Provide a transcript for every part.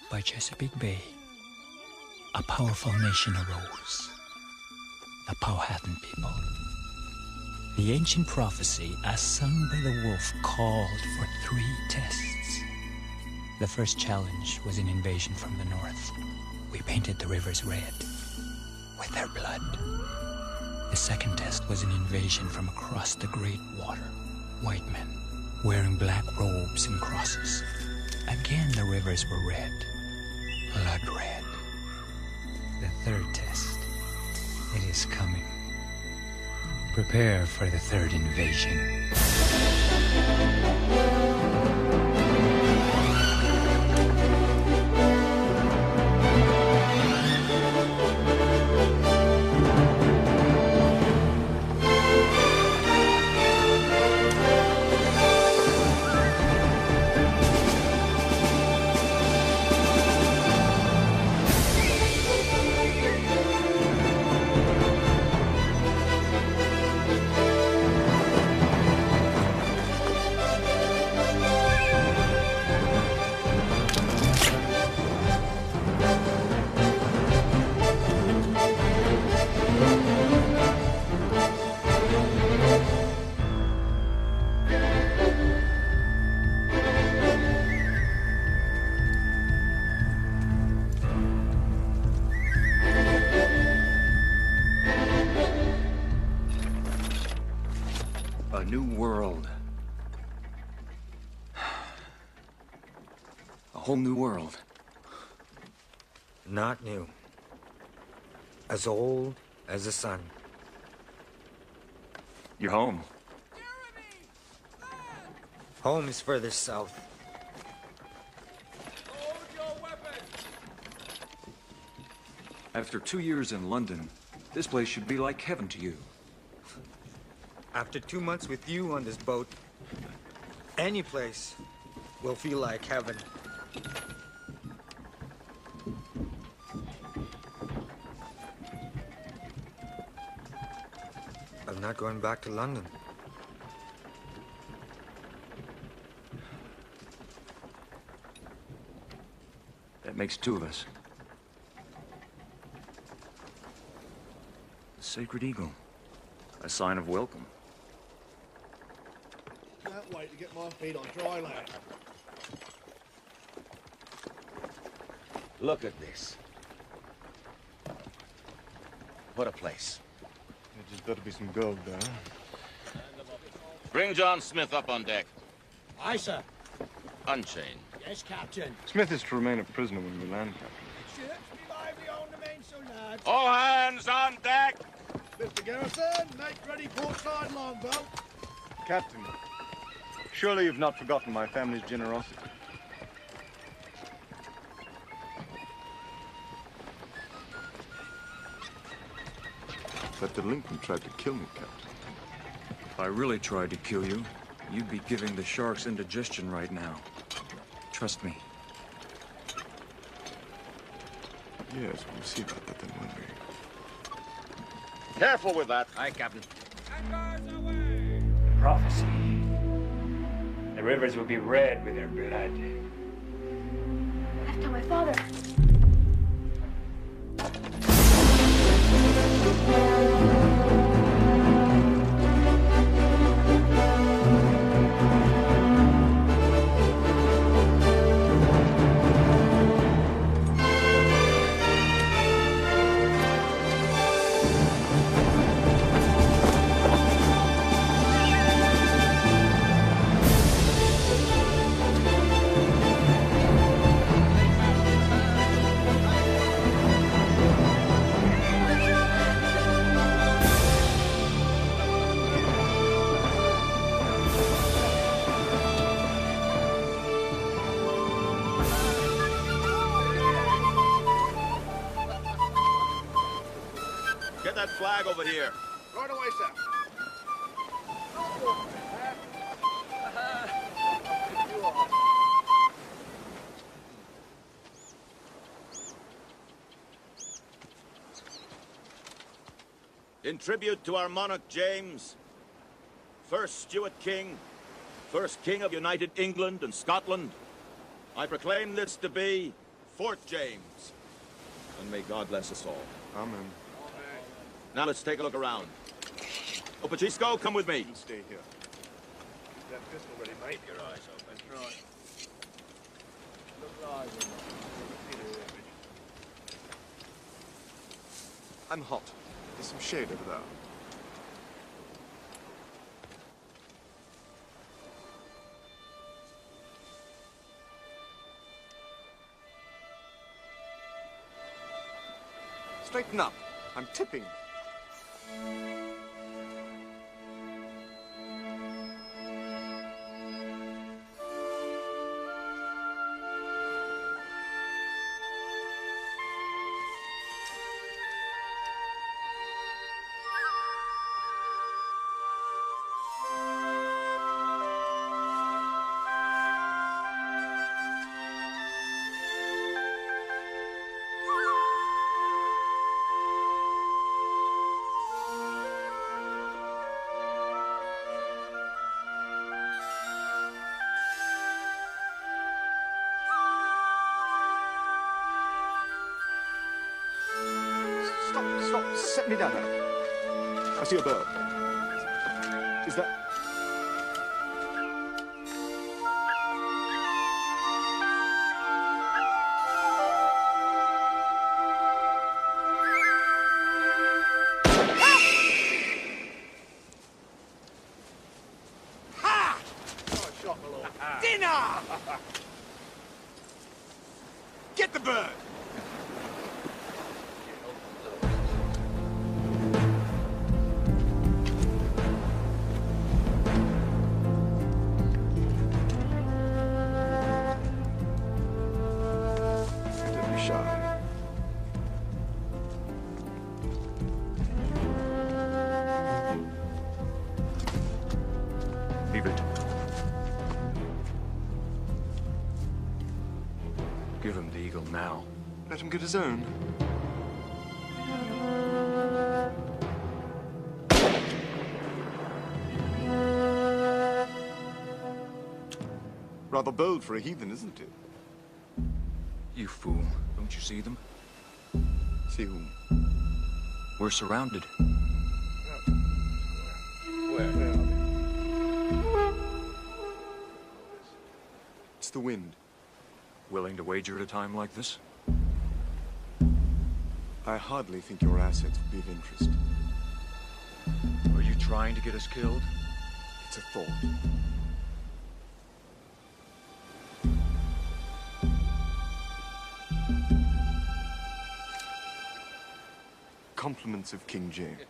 By Chesapeake Bay, a powerful nation arose, the Powhatan people. The ancient prophecy, as sung by the wolf, called for 3 tests. The first challenge was an invasion from the north. We painted the rivers red with their blood. The second test was an invasion from across the great water. White men wearing black robes and crosses. Again, the rivers were red, blood red. The third test, it is coming. Prepare for the third invasion. A new world. A whole new world. Not new. As old as the sun. You're home. Home is further south. Hold your weapon! After 2 years in London, this place should be like heaven to you. After 2 months with you on this boat, any place will feel like heaven. I'm not going back to London. That makes 2 of us. The Sacred Eagle. A sign of welcome. Can't wait to get my feet on dry land. Look at this. What a place. There's just got to be some gold there. Bring John Smith up on deck. Aye, sir. Unchain. Yes, Captain. Smith is to remain a prisoner when we land, Captain. Ships be lively on the mainsail, lads. All hands on deck! Mr. Garrison, make ready port side longbow. Captain, surely you've not forgotten my family's generosity. That delinquent tried to kill me, Captain. If I really tried to kill you, you'd be giving the sharks indigestion right now. Trust me. Yes, we'll see about that then, won't we? Careful with that. Aye, Captain. Prophecy. The rivers will be red with their blood. I've told my father. Get that flag over here. Right away, sir. In tribute to our monarch James, first Stuart King, first King of United England and Scotland, I proclaim this to be Fort James. And may God bless us all. Amen. Now let's take a look around. Opachisco, come with me. You stay here. Keep that pistol ready, mate. Your eyes open. That's right. Look live. I'm hot. There's some shade over there. Straighten up. I'm tipping. Stop. Set me down there. I see a bird. Is that... Dinner! Get the bird! Don't be shy. Leave it. Give him the eagle now. Let him get his own. Rather bold for a heathen, isn't it? You fool. Don't you see them? See whom? We're surrounded. Where are they? It's the wind. Willing to wager at a time like this? I hardly think your assets would be of interest. Are you trying to get us killed? It's a thought. Compliments of King James.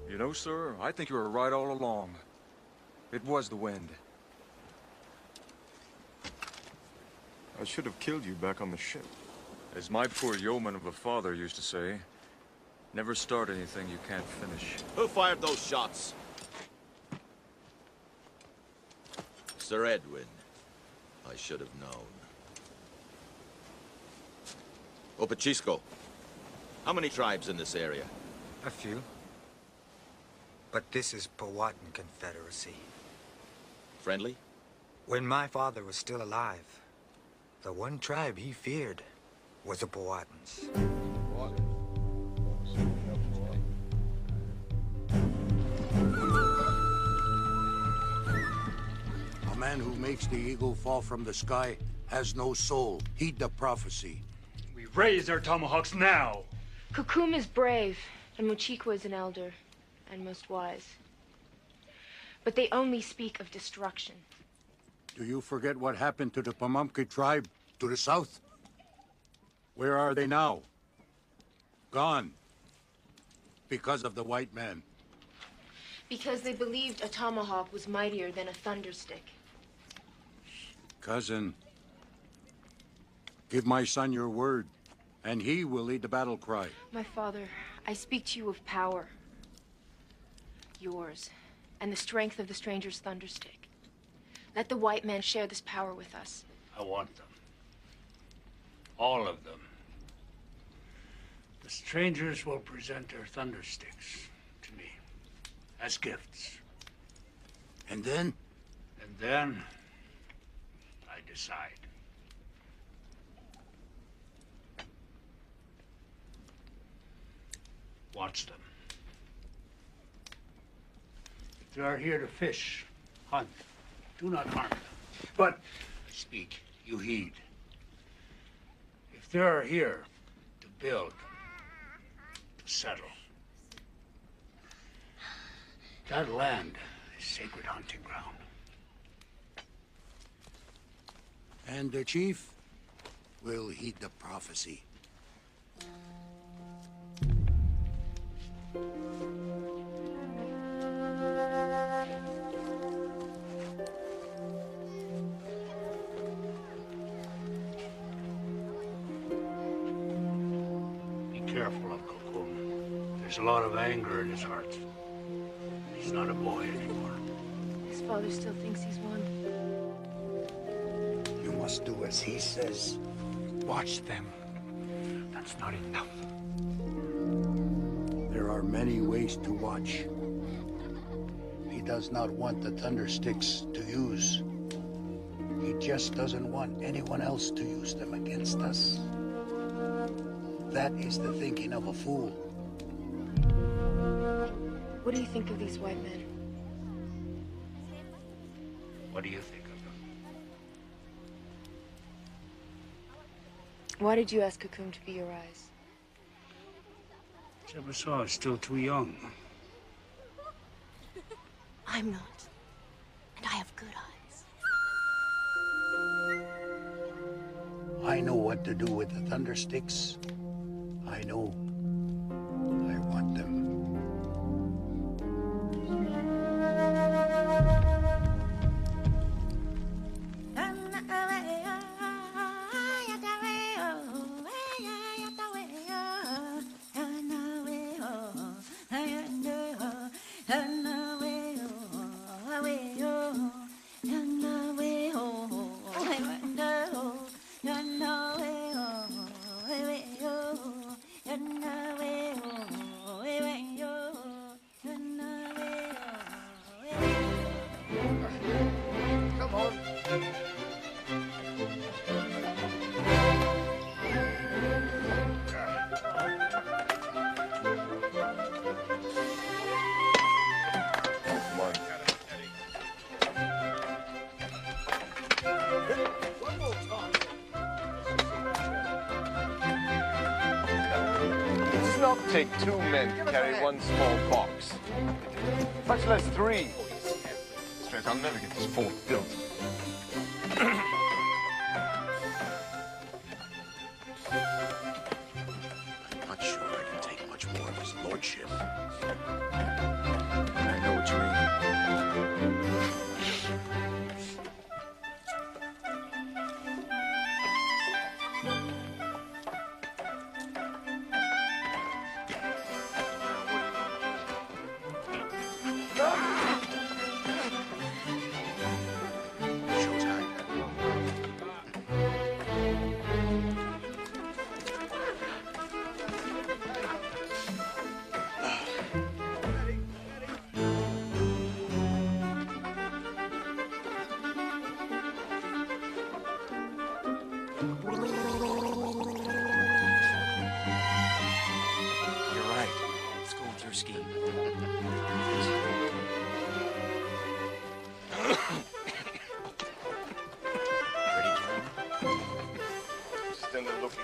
You know, sir, I think you were right all along. It was the wind. I should have killed you back on the ship. As my poor yeoman of a father used to say, never start anything you can't finish. Who fired those shots? Sir Edwin. I should have known. Opachisco. How many tribes in this area? A few. But this is Powhatan Confederacy. Friendly? When my father was still alive, the one tribe he feared was the Powhatans. A man who makes the eagle fall from the sky has no soul. Heed the prophecy. We raise our tomahawks now! Kukum is brave, and Mochiko is an elder, and most wise. But they only speak of destruction. Do you forget what happened to the Pamunkey tribe to the south? Where are they now? Gone. Because of the white man. Because they believed a tomahawk was mightier than a thunderstick. Cousin, give my son your word, and he will lead the battle cry. My father, I speak to you of power. Yours, and the strength of the stranger's thunderstick. Let the white man share this power with us. I want them. All of them. The strangers will present their thundersticks to me as gifts. And then? And then I decide. Watch them. If they are here to fish, hunt, do not harm them. But speak, you heed. If they are here to build, to settle, that land is sacred hunting ground. And the chief will heed the prophecy. Careful, Uncle Coon. There's a lot of anger in his heart. He's not a boy anymore. His father still thinks he's one. You must do as he says. Watch them. That's not enough. There are many ways to watch. He does not want the thundersticks to use. He just doesn't want anyone else to use them against us. That is the thinking of a fool. What do you think of these white men? What do you think of them? Why did you ask Cocoon to be your eyes? Jebasaw is still too young. I'm not. And I have good eyes. I know what to do with the thundersticks. I know. I want them. Take two men to carry one small box. Much less three. Straight, I'll never get this fort built. I'm not sure I can take much more of his lordship. I know what you mean.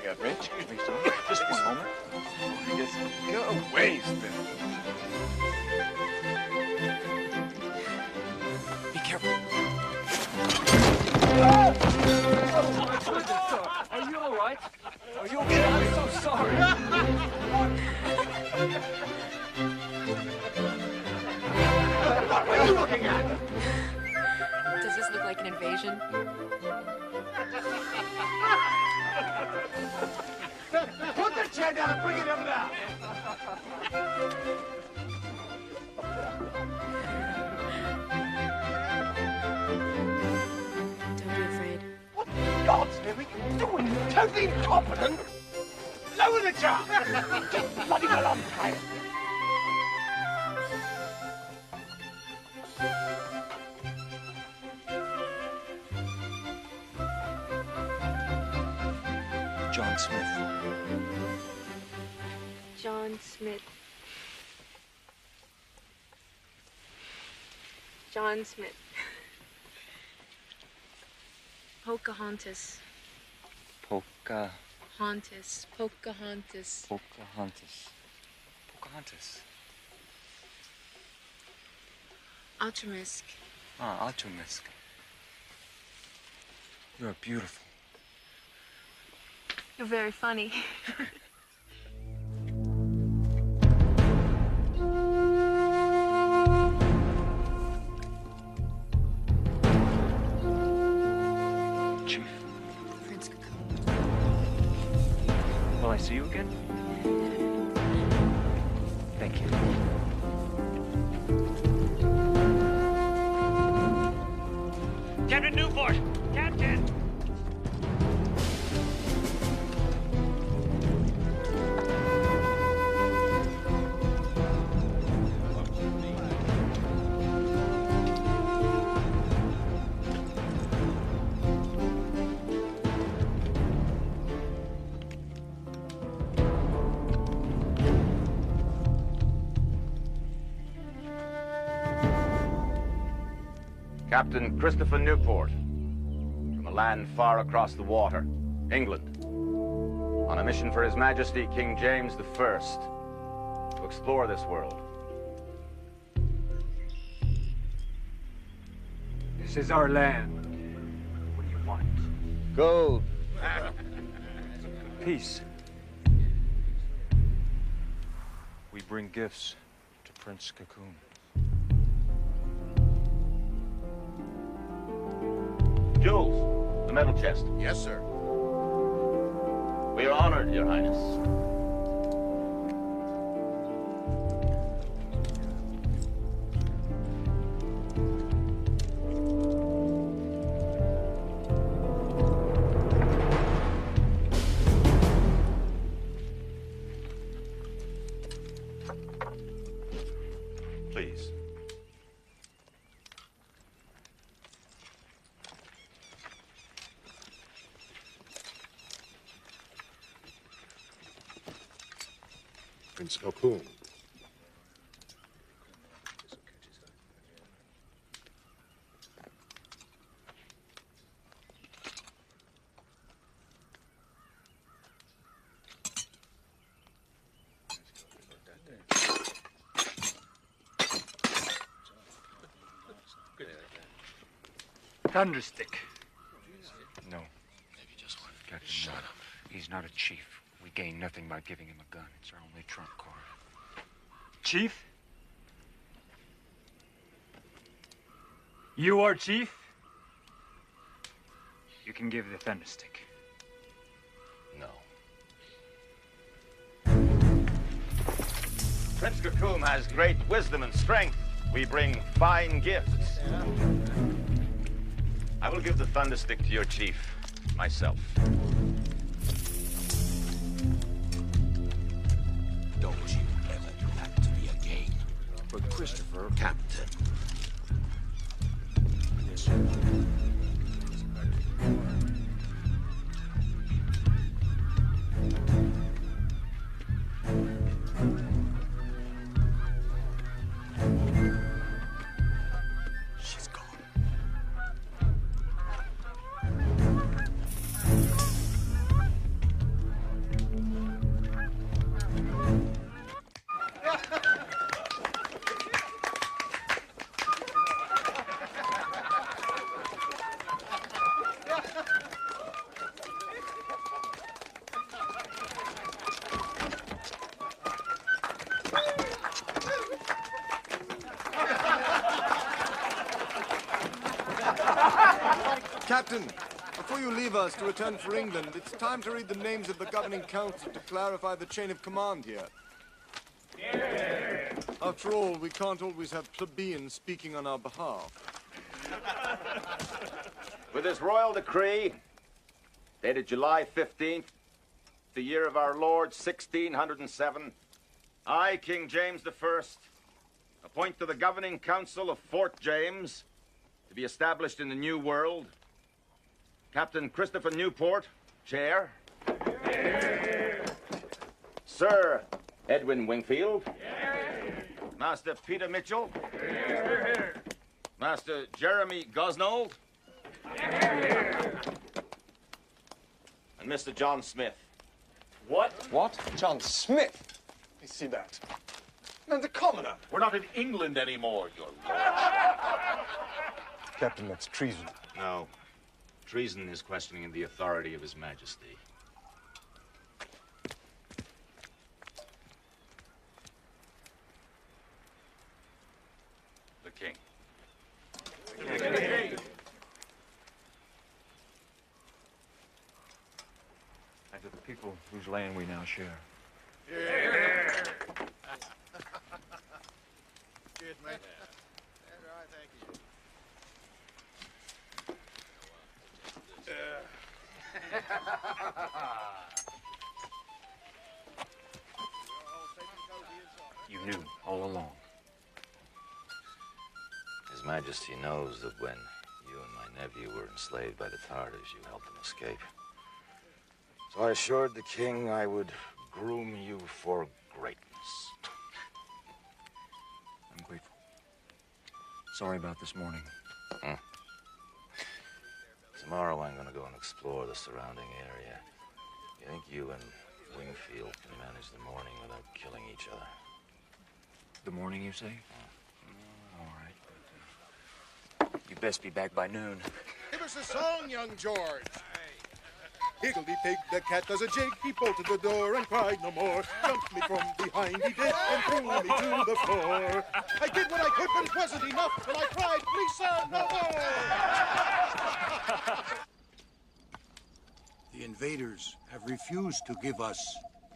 At me. Excuse me, sir. Just one moment. Yes, go away, Spin. Be careful. Are you all right? Are you okay? I'm so sorry. What are you looking at? Does this look like an invasion? Put the chair down and bring it up now. Don't be afraid. What in God's name are you doing? Totally incompetent. Lower the jar. Get bloody well untied. John Smith. John Smith. John Smith. Pocahontas. Pocahontas. Pocahontas. Pocahontas. Pocahontas. Ultramisk. Ah, Ultramisk. You're beautiful. You're very funny. Chief. Prince Cocoon. Will I see you again? Thank you. Captain Newport! Captain! Captain Christopher Newport, from a land far across the water, England, on a mission for His Majesty King James I to explore this world. This is our land. What do you want? Gold. Peace. We bring gifts to Prince Cocoon. Jules, the metal chest. Yes, sir. We are honored, Your Highness. Please. Prince Cocoon. Thunderstick. No. Captain, shut up. He's not a chief. We gain nothing by giving him a gun. It's our only trump card. Chief? You are chief? You can give the thunderstick. No. Prince Cocoon has great wisdom and strength. We bring fine gifts. I will give the thunderstick to your chief, myself. Don't you ever do that to me again. But Christopher... Captain. Yes, sir. She's gone. Captain, before you leave us to return for England, it's time to read the names of the governing council to clarify the chain of command here. After all, we can't always have plebeians speaking on our behalf. With this royal decree, dated July 15th, the year of our Lord 1607, I, King James I, appoint to the governing council of Fort James, to be established in the New World, Captain Christopher Newport, Chair. Sir Edwin Wingfield. Master Peter Mitchell. Master Jeremy Gosnold. And Mr. John Smith. What? What? John Smith? I see that. And the commoner. We're not in England anymore, your lord. Captain, that's treason. No. Treason is questioning the authority of His Majesty. The King. And to the people whose land we now share. Cheers, mate. You knew all along. His Majesty knows that when you and my nephew were enslaved by the Tartars, you helped them escape. So I assured the king I would groom you for greatness. I'm grateful. Sorry about this morning. Tomorrow I'm going to go and explore the surrounding area. You think you and Wingfield can manage the morning without killing each other? The morning, you say? All right. But, you best be back by noon. Give us a song, young George. Higgledy-pig, the cat does a jig. He bolted the door and cried no more. Jumped me from behind, he did, and threw me to the floor. I did what I could, but it wasn't enough, and I cried, please, sir, no more. The invaders have refused to give us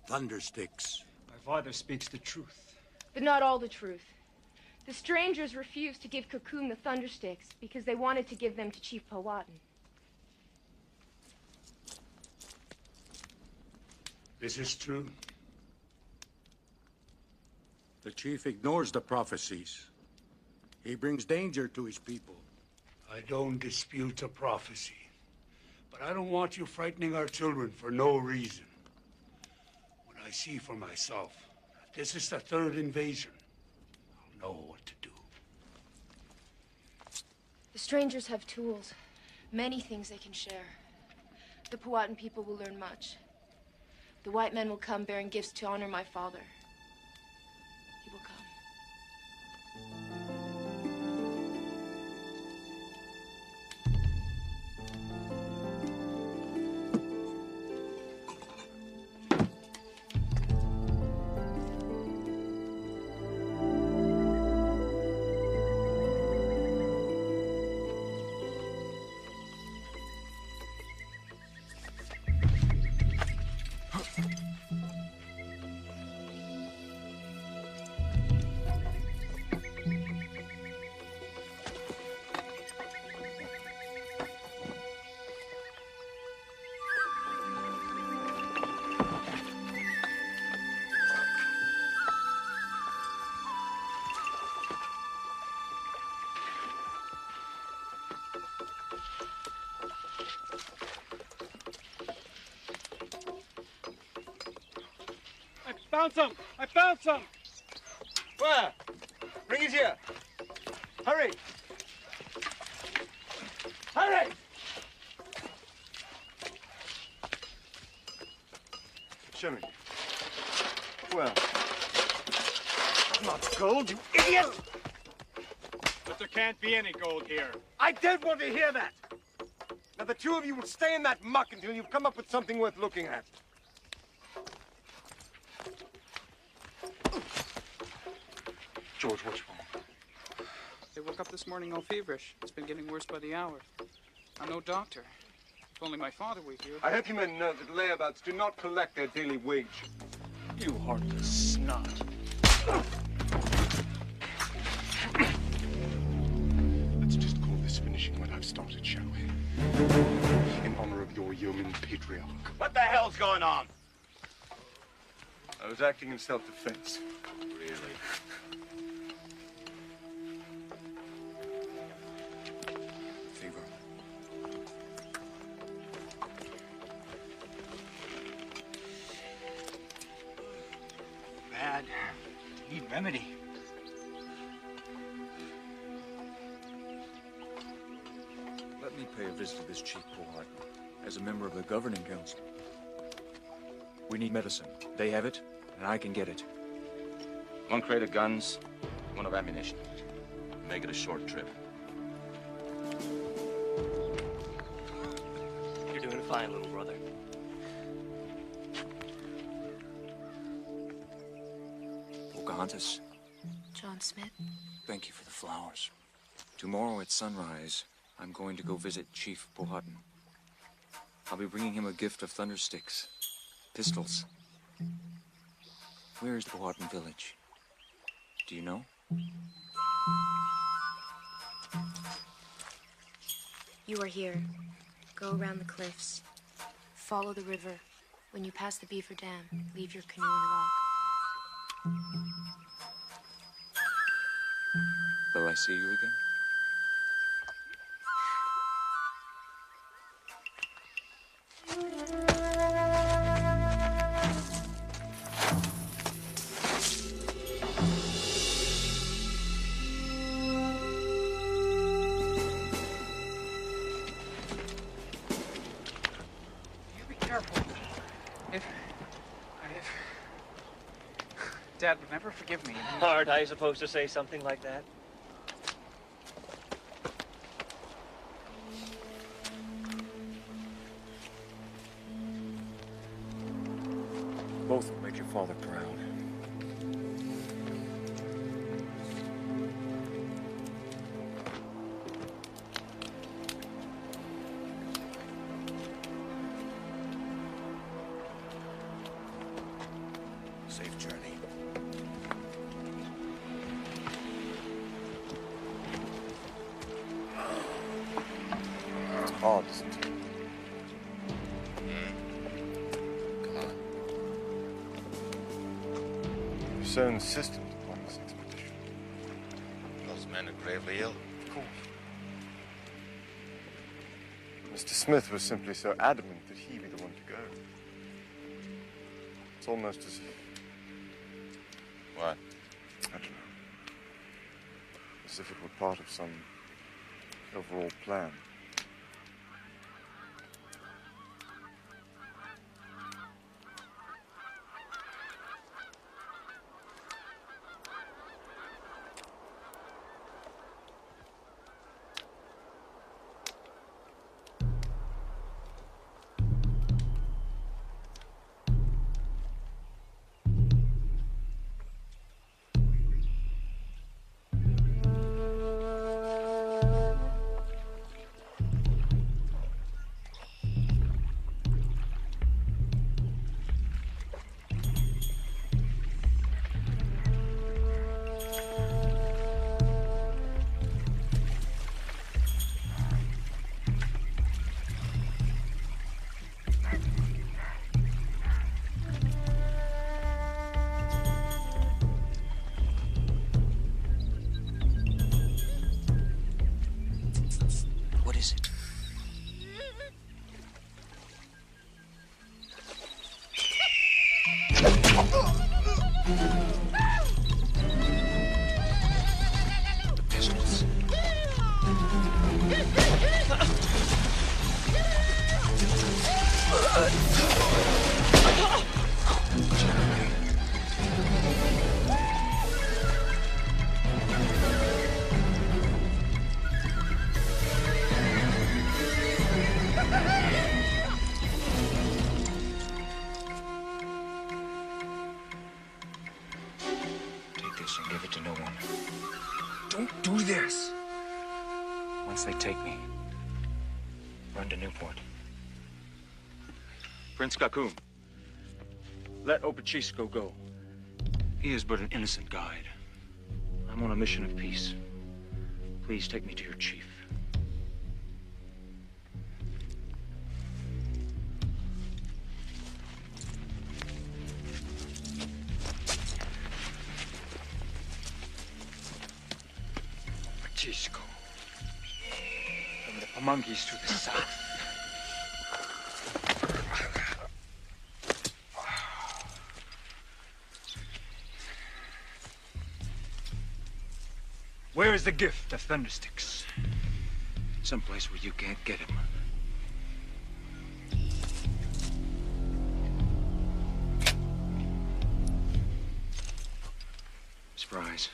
thundersticks. My father speaks the truth. But not all the truth. The strangers refused to give Cocoon the thundersticks because they wanted to give them to Chief Powhatan. This is true. The chief ignores the prophecies. He brings danger to his people. I don't dispute the prophecy. But I don't want you frightening our children for no reason. When I see for myself that this is the third invasion, I'll know what to do. The strangers have tools, many things they can share. The Powhatan people will learn much. The white men will come bearing gifts to honor my father. He will come. Found some! I found some! Where? Bring it here. Hurry! Hurry! Show me. Well, not gold, you idiot! But there can't be any gold here. I don't want to hear that. Now, the two of you will stay in that muck until you've come up with something worth looking at. George, what's wrong? They woke up this morning all feverish. It's been getting worse by the hour. I'm no doctor. If only my father were here. I hope you men know that layabouts do not collect their daily wage. You heartless snot. Let's just call this finishing what I've started, shall we? In honor of your yeoman patriarch. What the hell's going on? I was acting in self-defense. Really? Fever. Bad. Need remedy. Let me pay a visit to this chief Powhatan as a member of the governing council. We need medicine. They have it, and I can get it. 1 crate of guns, 1 of ammunition. Make it a short trip. You're doing fine, little brother. Pocahontas, John Smith. thank you for the flowers. Tomorrow at sunrise, I'm going to go visit Chief Powhatan. I'll be bringing him a gift of thunder sticks, pistols. Where is the Powhatan village? Do you know? You are here. Go around the cliffs. Follow the river. When you pass the beaver dam, leave your canoe and walk. Will I see you again? You be careful. If Dad would never forgive me. Aren't I supposed to say something like that? Both will make your father proud. Safe journey. It's hard, isn't it? Come on. You're so insistent upon this expedition. Those men are gravely ill. Of course. Mr. Smith was simply so adamant that he be the one to go. It's almost as if... What? I don't know. As if it were part of some overall plan. What is it? The pistols. Take this and give it to no one. Don't do this. Once they take me, Run to Newport. Prince Kakum, let Opachisco go. He is but an innocent guide. I'm on a mission of peace. Please take me to your chief. Opachisco. From the Pamunkeys to the south. Where is the gift of Thundersticks? Someplace where you can't get him. Surprise.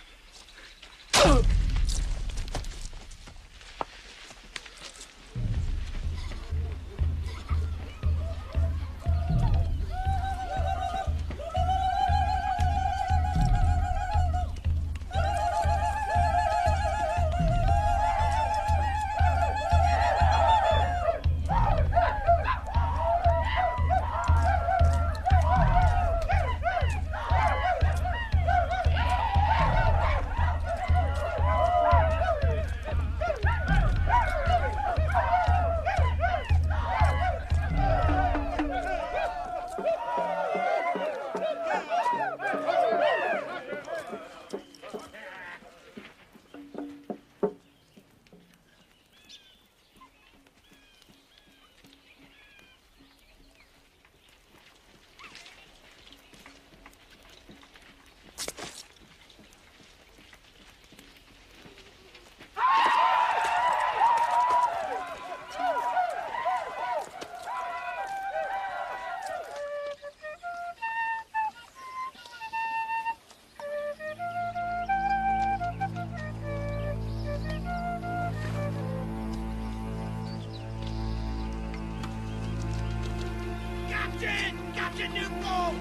Captain Newport!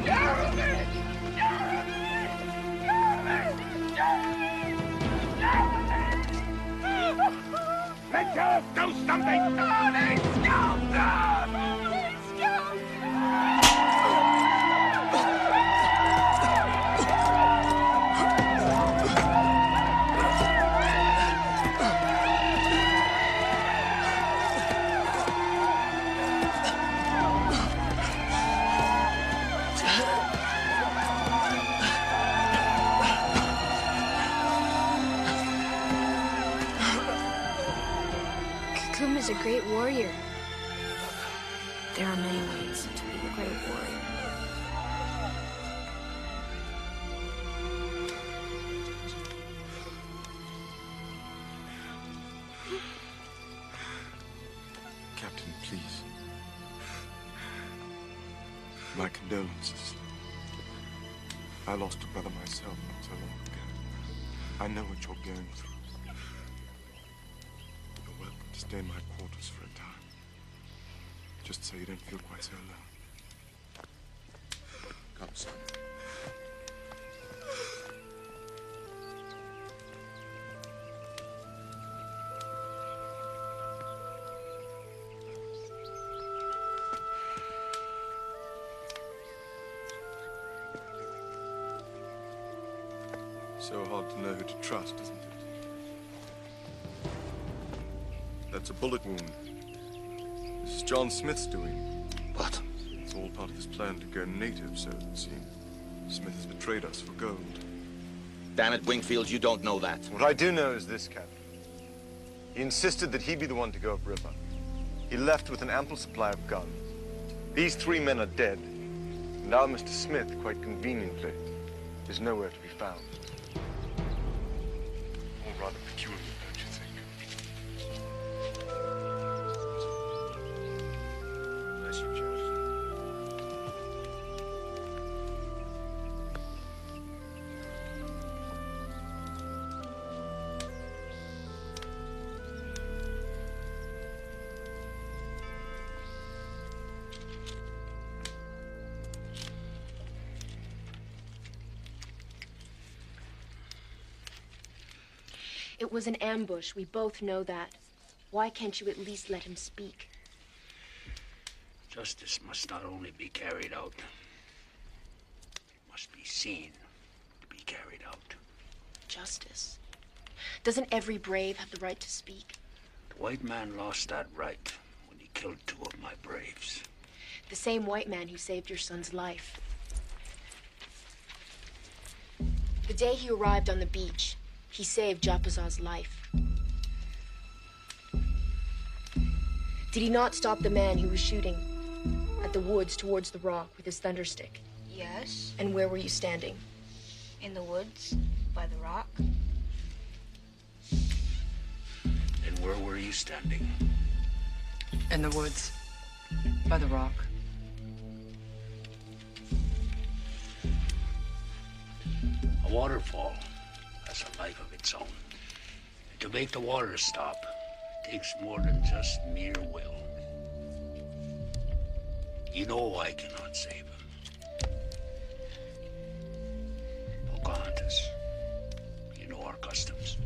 Jeremy! Jeremy! Jeremy! Jeremy! Mitchell, do something! Morning, Skelter! Morning, Kakum is a great warrior. There are many ways to be a great warrior. Captain, please. My condolences. I lost a brother myself not so long ago. I know what you're going through. You're welcome to stay in my quarters for a time. Just so you don't feel quite so alone. Come, son. So hard to know who to trust, isn't it? That's a bullet wound. This is John Smith's doing. What? It's all part of his plan to go native, so it would seem. Smith has betrayed us for gold. Damn it, Wingfield, you don't know that. What I do know is this, Captain. He insisted that he be the one to go upriver. He left with an ample supply of guns. These 3 men are dead, and our Mr. Smith, quite conveniently, is nowhere to be found. All rather peculiar, don't you think? Bless you, Joseph. It was an ambush. We both know that. Why can't you at least let him speak? Justice must not only be carried out, it must be seen to be carried out. Justice? Doesn't every brave have the right to speak? The white man lost that right when he killed 2 of my braves. The same white man who saved your son's life. The day he arrived on the beach, he saved Japazaw's life. Did he not stop the man who was shooting at the woods towards the rock with his thunderstick? Yes. And where were you standing? In the woods, by the rock. And where were you standing? In the woods, by the rock. A waterfall has a life of its own. And to make the water stop, it takes more than just mere will. You know I cannot save him. Pocahontas, you know our customs.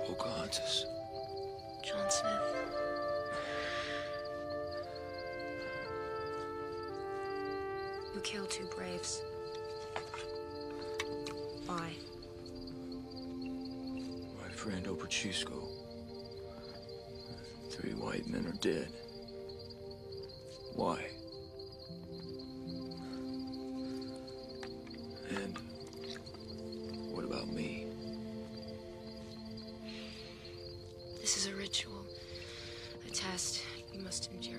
Pocahontas. John Smith. You killed 2 braves. Why? My friend Oprachisco. 3 white men are dead. Why? And what about me? This is a ritual, a test you must endure.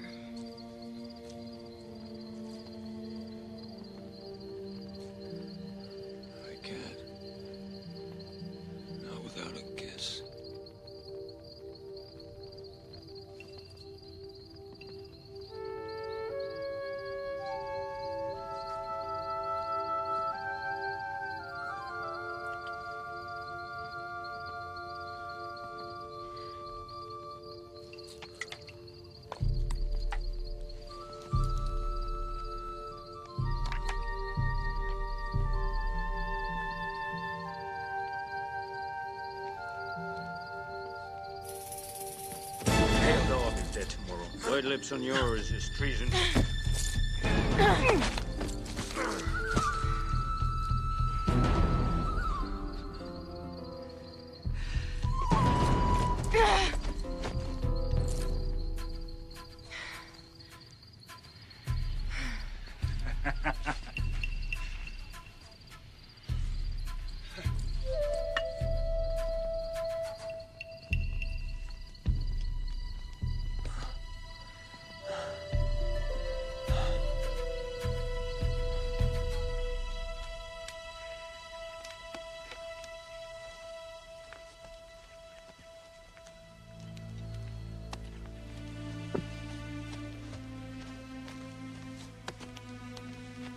I can't. Not without a kiss. Tomorrow. White lips on yours is treason.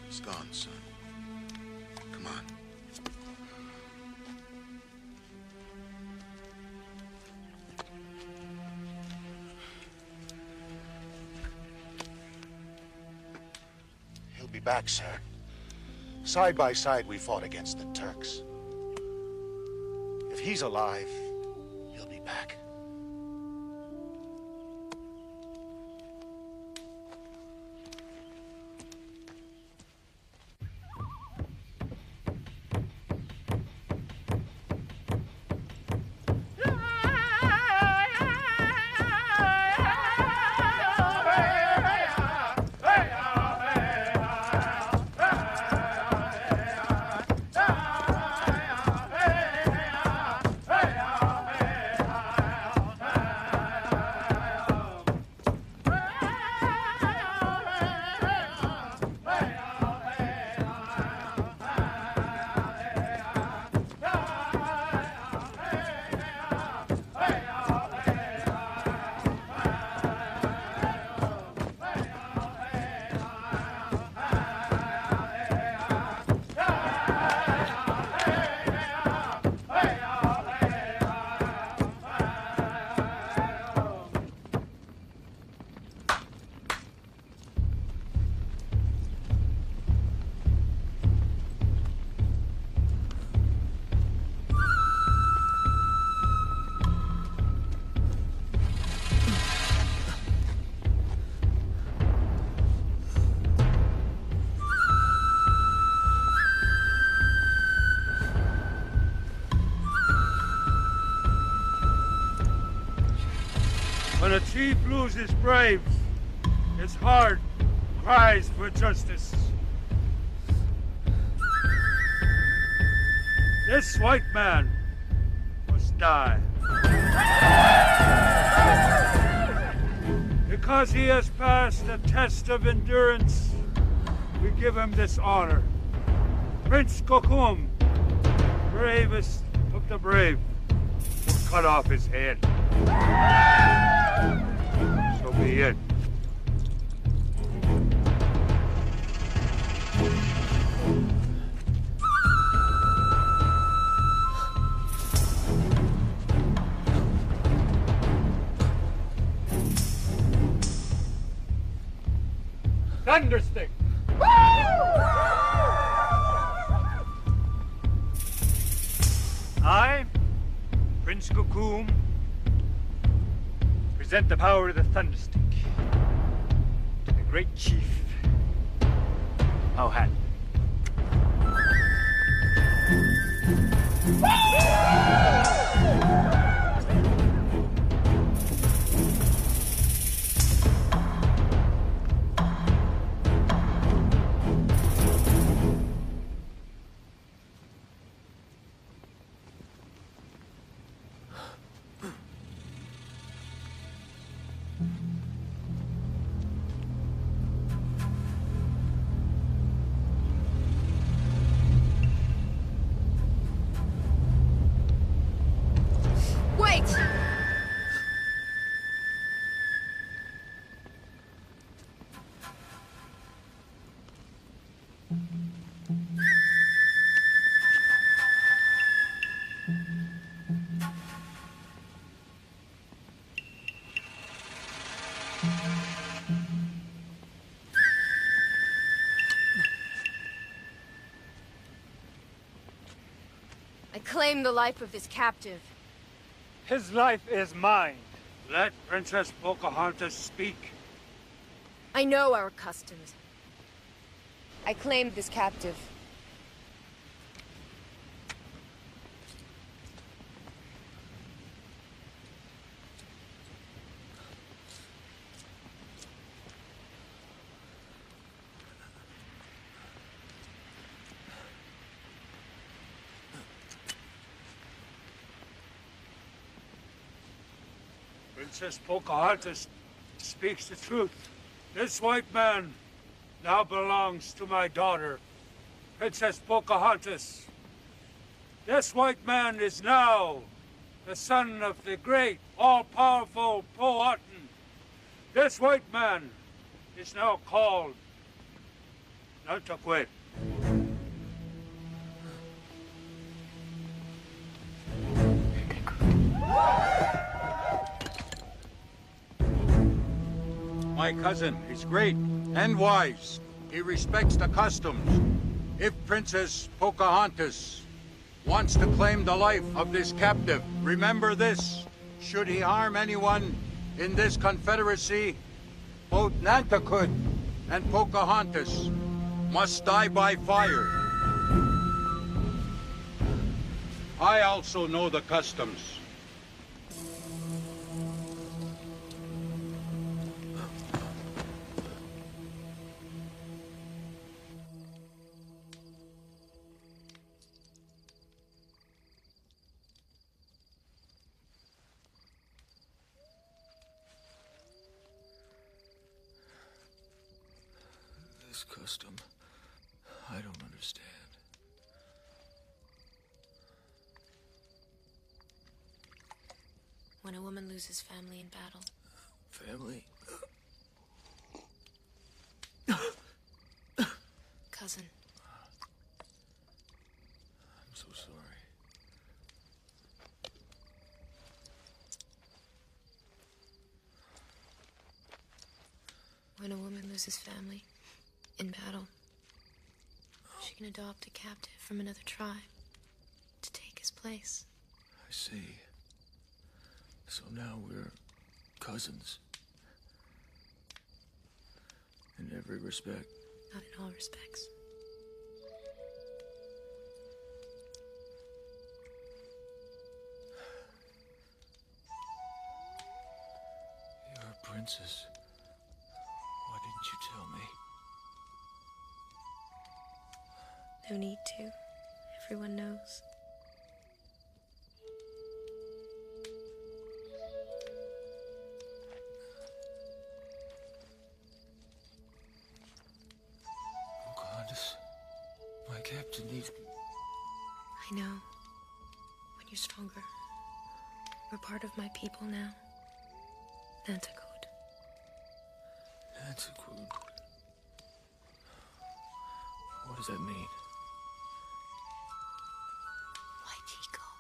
It's gone, son. Come on. He'll be back, sir. Side by side, we fought against the Turks. If he's alive, he'll be back. When a chief loses braves, his heart cries for justice. This white man must die. Because he has passed the test of endurance, we give him this honor. Prince Kokum, bravest of the brave, will cut off his head. So be it. Thunderstick! I, Prince Kokum, present the power of the Thunderstick to the great chief, Powhatan. Wait! I claim the life of this captive. His life is mine. Let Princess Pocahontas speak. I know our customs. I claim this captive. Princess Pocahontas speaks the truth. This white man now belongs to my daughter, Princess Pocahontas. This white man is now the son of the great, all-powerful Powhatan. This white man is now called Nantucket. My cousin is great and wise. He respects the customs. If Princess Pocahontas wants to claim the life of this captive, remember this. Should he harm anyone in this confederacy, both Nantucket and Pocahontas must die by fire. I also know the customs. This custom, I don't understand. When a woman loses family in battle. Family? Cousin. I'm so sorry. When a woman loses family in battle, she can adopt a captive from another tribe to take his place. I see. So now we're cousins. In every respect. Not in all respects. Princess, why didn't you tell me? No need to. Everyone knows. Pocahontas, my captain needs me. I know. When you're stronger. You're part of my people now. Nanticoot. Nanticoot. What does that mean? White eagle.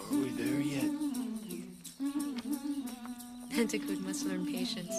Are we there yet? Nanticoot must learn patience.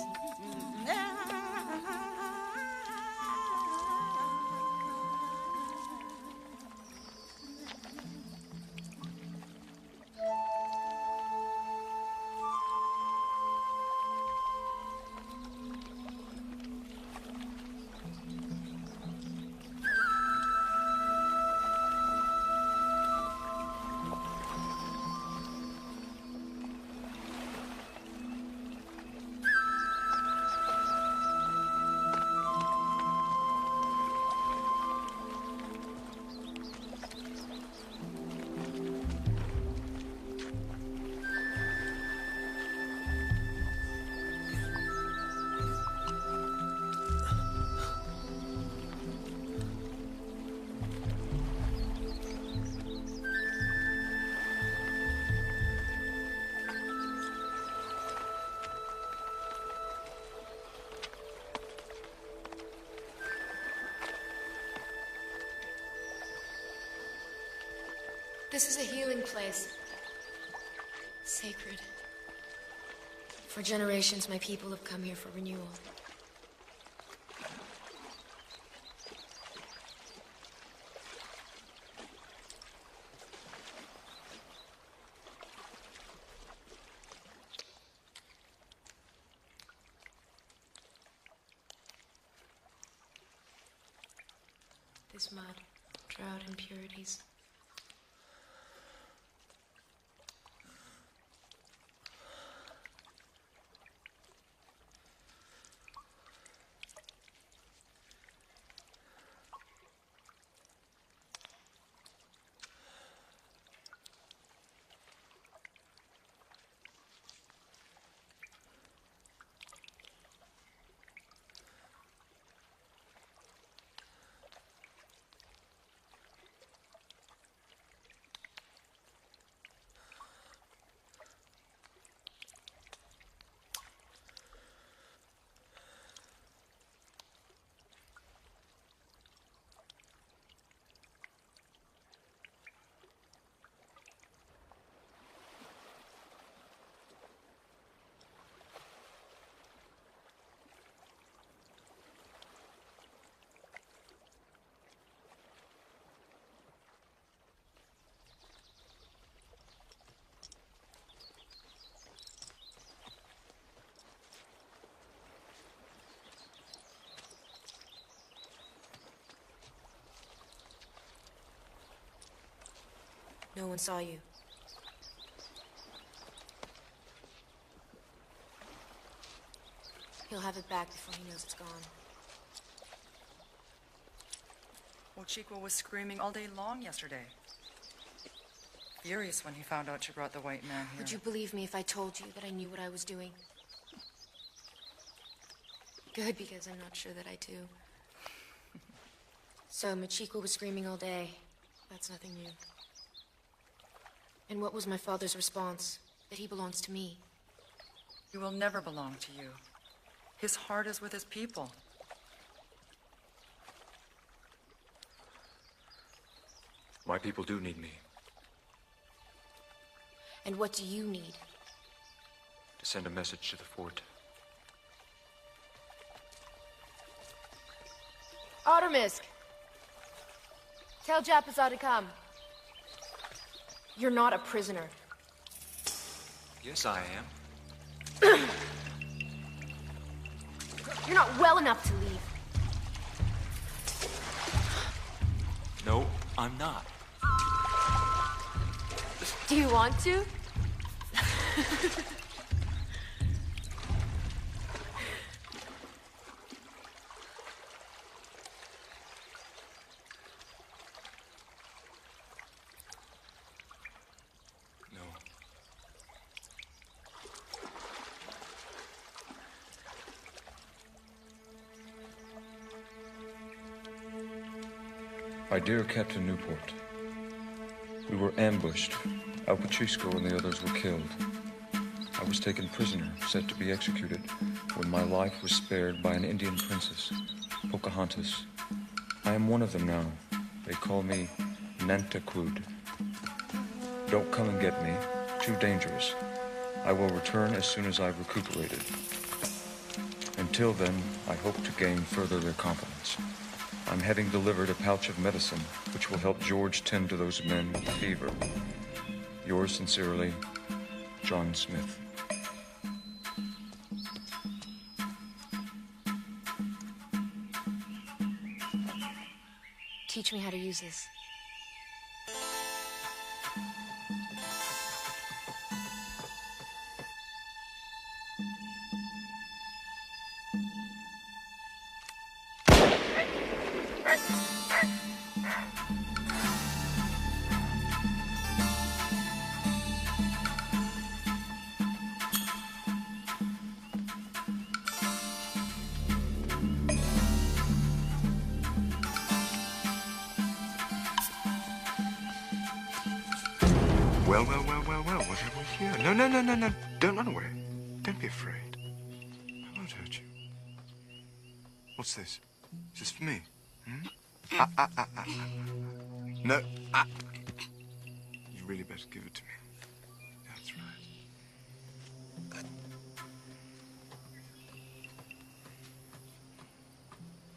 This is a healing place. Sacred. For generations, my people have come here for renewal. This mud, drought, impurities. No one saw you. He'll have it back before he knows it's gone. Mochico was screaming all day long yesterday. Furious when he found out you brought the white man here. Would you believe me if I told you that I knew what I was doing? Good, because I'm not sure that I do. So, Machiko was screaming all day. That's nothing new. And what was my father's response? That he belongs to me. He will never belong to you. His heart is with his people. My people do need me. And what do you need? To send a message to the fort. Artemisk! Tell Japazar to come. You're not a prisoner. Yes, I am. You're not well enough to leave. No, I'm not. Do you want to? No. My dear Captain Newport, we were ambushed. Al Pacisco and the others were killed. I was taken prisoner, set to be executed, when my life was spared by an Indian princess, Pocahontas. I am one of them now. They call me Nantakud. Don't come and get me. Too dangerous. I will return as soon as I've recuperated. Until then, I hope to gain further their confidence. I'm having delivered a pouch of medicine, which will help George tend to those men with fever. Yours sincerely, John Smith. Teach me how to use this. Well, what have we here? No. Don't run away. Don't be afraid. I won't hurt you. What's this? Is this for me? No. You really better give it to me. That's right.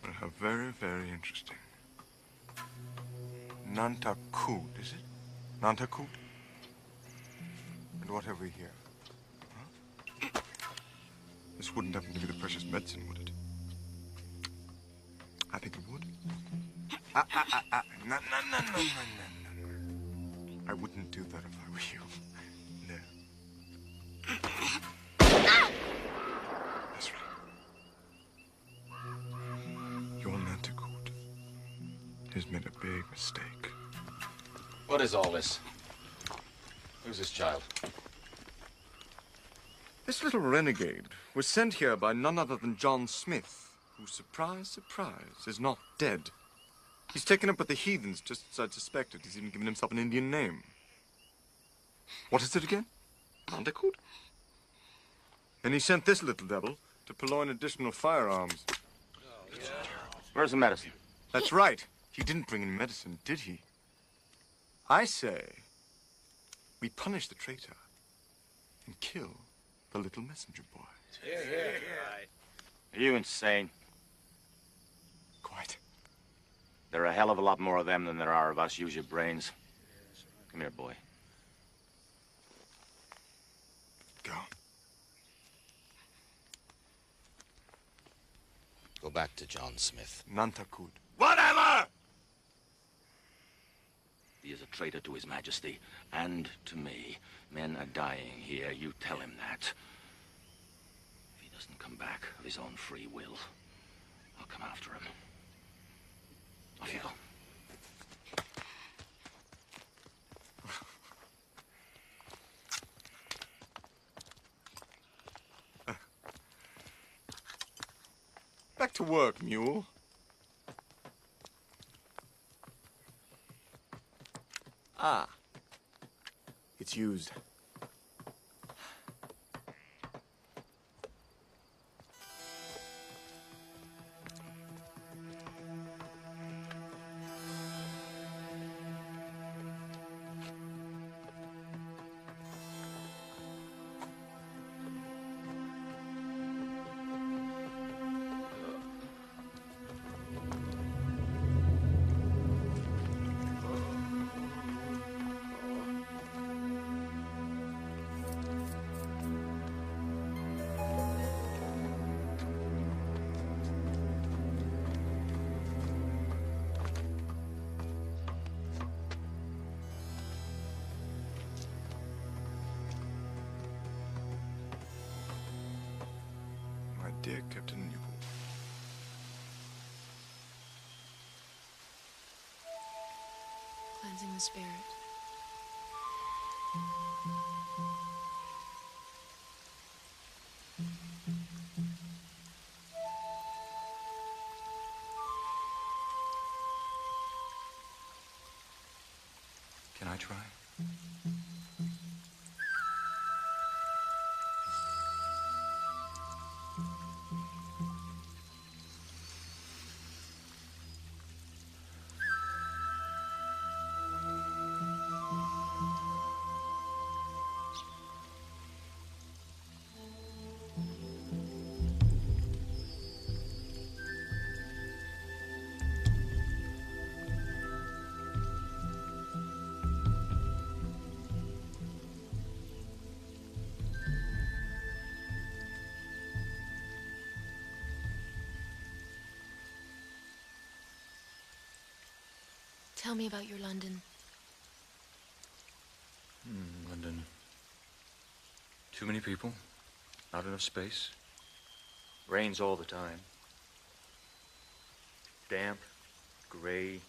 Well, how very, very interesting. Nantakud, is it? Nantakud? And what have we here? Huh? This wouldn't happen to be the precious medicine, would it? I think it would. No. I wouldn't do that if I were you. No. That's right. Your Nantakud has made a big mistake. What is all this? Who's this child? This little renegade was sent here by none other than John Smith, who, surprise, surprise, is not dead. He's taken up with the heathens just as I'd suspected. He's even given himself an Indian name. What is it again? Nantakud? And he sent this little devil to purloin additional firearms. Where's the medicine? That's right. He didn't bring any medicine, did he? I say, we punish the traitor and kill the little messenger boy. Are you insane? Quite. There are a hell of a lot more of them than there are of us. Use your brains. Come here, boy. Go. Go back to John Smith. Nantakud. Whatever! He is a traitor to His Majesty and to me. Men are dying here. You tell him that. If he doesn't come back of his own free will, I'll come after him. Off you go. Back to work, mule. Ah. It's used. cleansing the spirit. Can I try? Tell me about your London. London. Too many people. Not enough space. Rains all the time. Damp. Gray.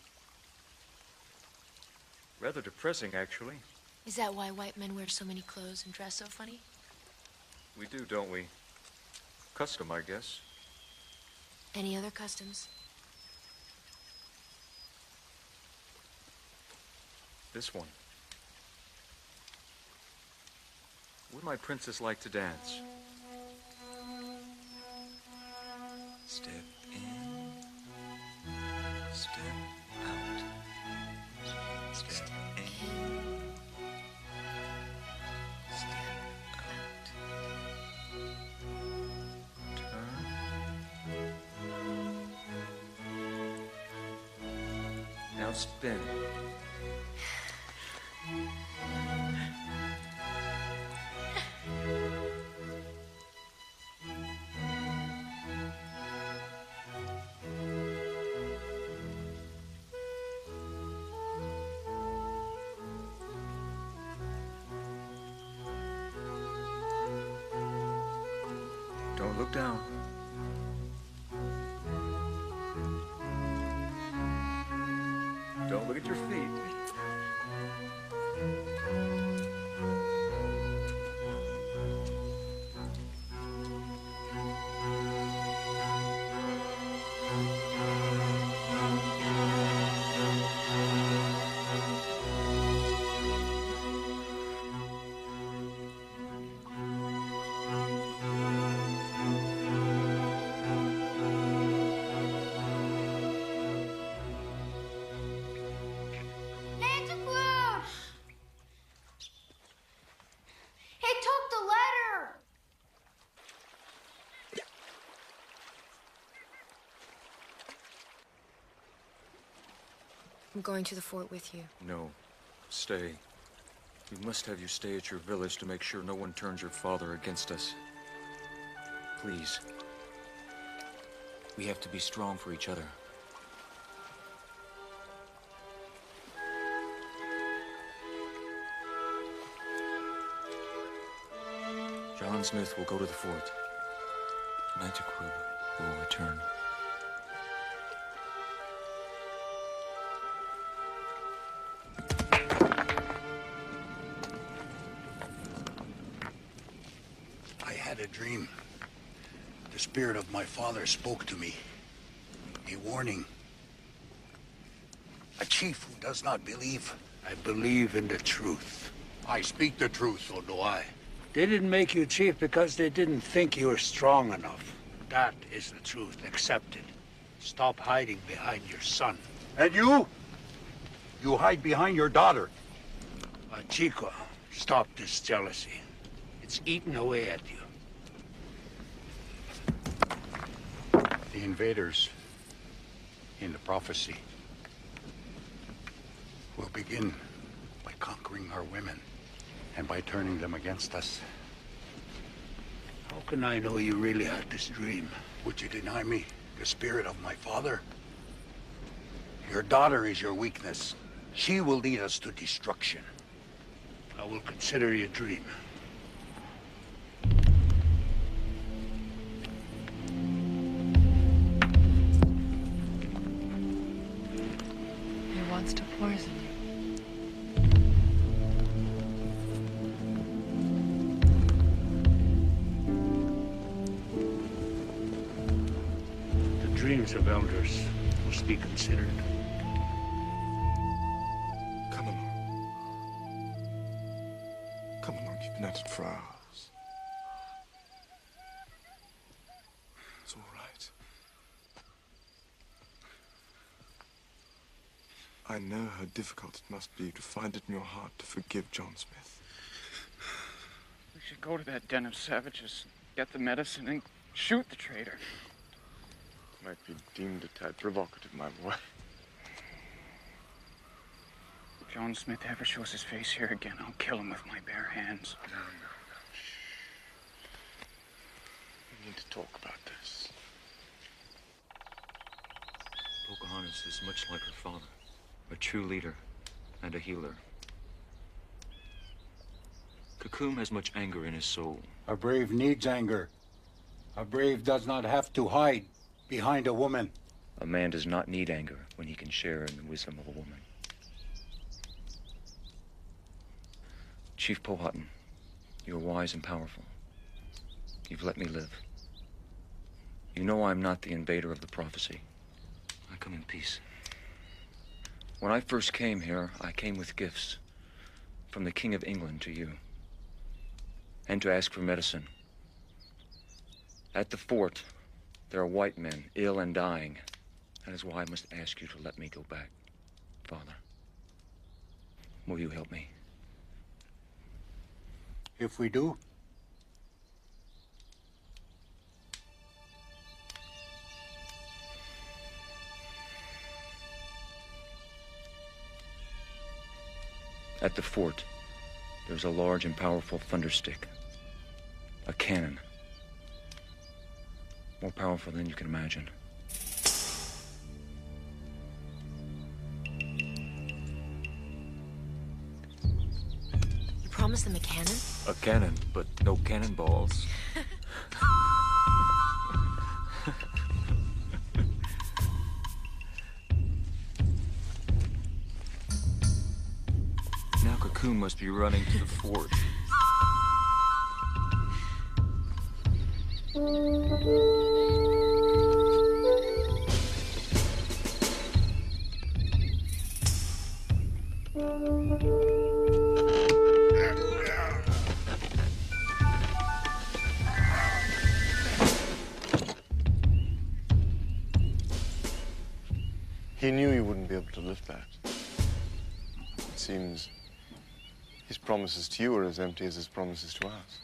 Rather depressing, actually. Is that why white men wear so many clothes and dress so funny? We do, don't we? Custom, I guess. Any other customs? This one. Would my princess like to dance? Step in, step out, step in, step out. Turn. Now spin. Don't look down. Don't look at your feet. I'm going to the fort with you. No. Stay. We must have you stay at your village to make sure no one turns your father against us. Please. We have to be strong for each other. John Smith will go to the fort. Nantiquil will return. I had a dream. The spirit of my father spoke to me. A warning. A chief who does not believe. I believe in the truth. I speak the truth, so do I. They didn't make you chief because they didn't think you were strong enough. That is the truth. Accept it. Stop hiding behind your son. And you? You hide behind your daughter. Chico, stop this jealousy. It's eating away at you. The invaders in the prophecy will begin by conquering our women and by turning them against us. How can I know you really had this dream? Would you deny me the spirit of my father? Your daughter is your weakness. She will lead us to destruction. I will consider your dream. He wants to poison you. Council of Elders must be considered. Come along. Come along, you've been at it for hours. It's all right. I know how difficult it must be to find it in your heart to forgive John Smith. We should go to that den of savages, get the medicine, and shoot the traitor. Might be deemed a tad provocative, my boy. If John Smith ever shows his face here again, I'll kill him with my bare hands. No. Shh. We need to talk about this. Pocahontas is much like her father, a true leader and a healer. Kakum has much anger in his soul. A brave needs anger. A brave does not have to hide behind a woman. A man does not need anger when he can share in the wisdom of a woman. Chief Powhatan, you are wise and powerful. You've let me live. You know I'm not the invader of the prophecy. I come in peace. When I first came here, I came with gifts from the King of England to you, and to ask for medicine. At the fort, there are white men, ill and dying. That is why I must ask you to let me go back. Father, will you help me? If we do, at the fort, there's a large and powerful thunderstick. A cannon. More powerful than you can imagine. You promised them a cannon? A cannon, but no cannonballs. Now Kakum must be running to the fort. He knew you wouldn't be able to lift that. It seems his promises to you are as empty as his promises to us.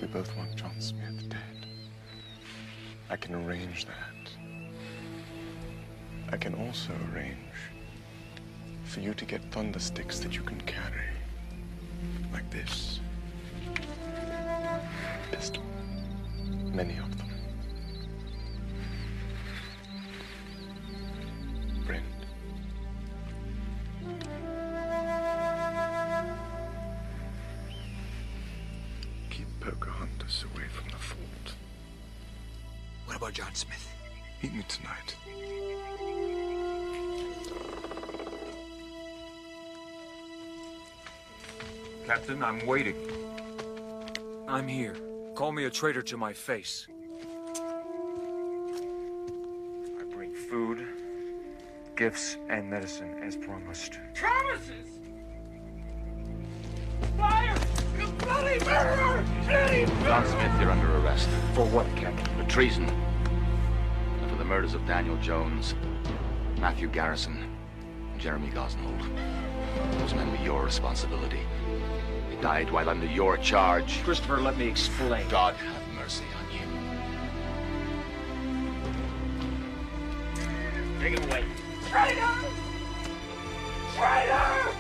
We both want John Smith dead. I can arrange that. I can also arrange for you to get thundersticks that you can carry. Like this. Pistol. Many of them. Friend. Keep Pocahontas away from the fort. What about John Smith? Meet me tonight. Captain, I'm waiting. I'm here. Call me a traitor to my face. I bring food, gifts, and medicine as promised. Promises! Fire! You bloody murderer! Bloody John Smith, you're under arrest. For what, Captain? For treason. And for the murders of Daniel Jones, Matthew Garrison, and Jeremy Gosnold. Those men were your responsibility. They died while under your charge. Christopher, let me explain. God have mercy on you. Take it away. Traitor! Traitor!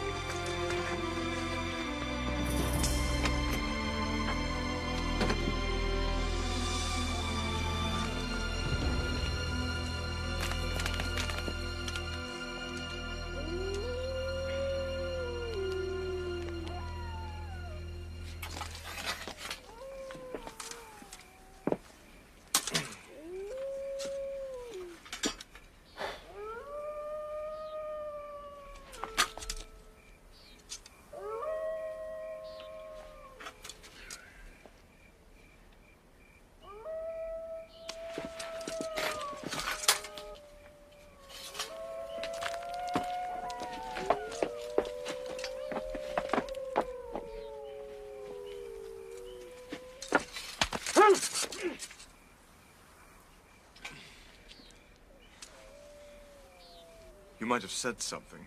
You might have said something.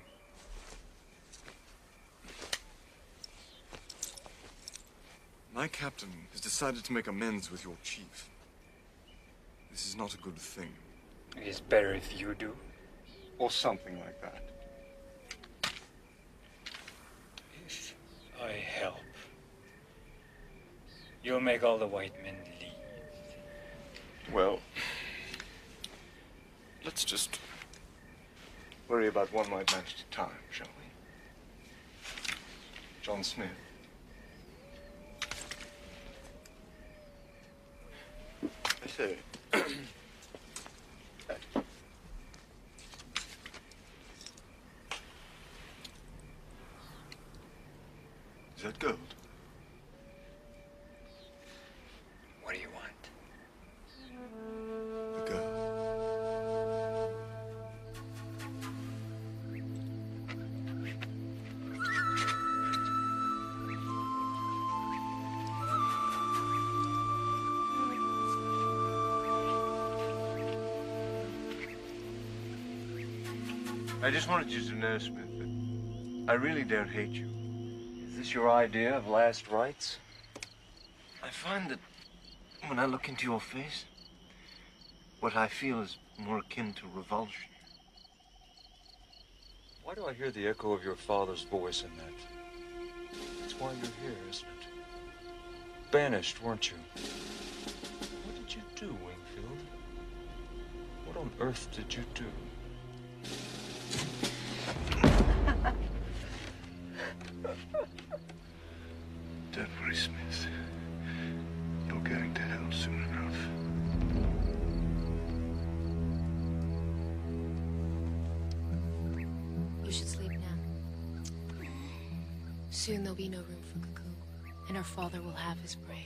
My captain has decided to make amends with your chief. This is not a good thing. It is better if you do. Or something like that. If I help, you'll make all the white men leave. Well, let's just worry about one white man at a time, shall we? John Smith. I say. Is that gold? What do you want? The girl. I just wanted you to know, Smith, that I really don't hate you. Is this your idea of last rites? I find that when I look into your face, what I feel is more akin to revulsion. Why do I hear the echo of your father's voice in that? That's why you're here, isn't it? Banished, weren't you? What did you do, Wingfield? What on earth did you do? Don't worry, Smith. You're going to hell soon enough. You should sleep now. Soon there'll be no room for Cuckoo, and our father will have his brave.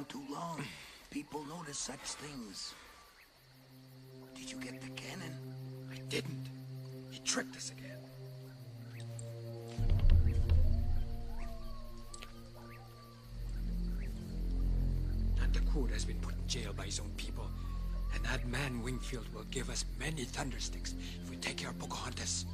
Too long. People notice such things. Did you get the cannon? I didn't. He tricked us again. Nantacourt has been put in jail by his own people, and that man Wingfield will give us many thundersticks if we take care of Pocahontas.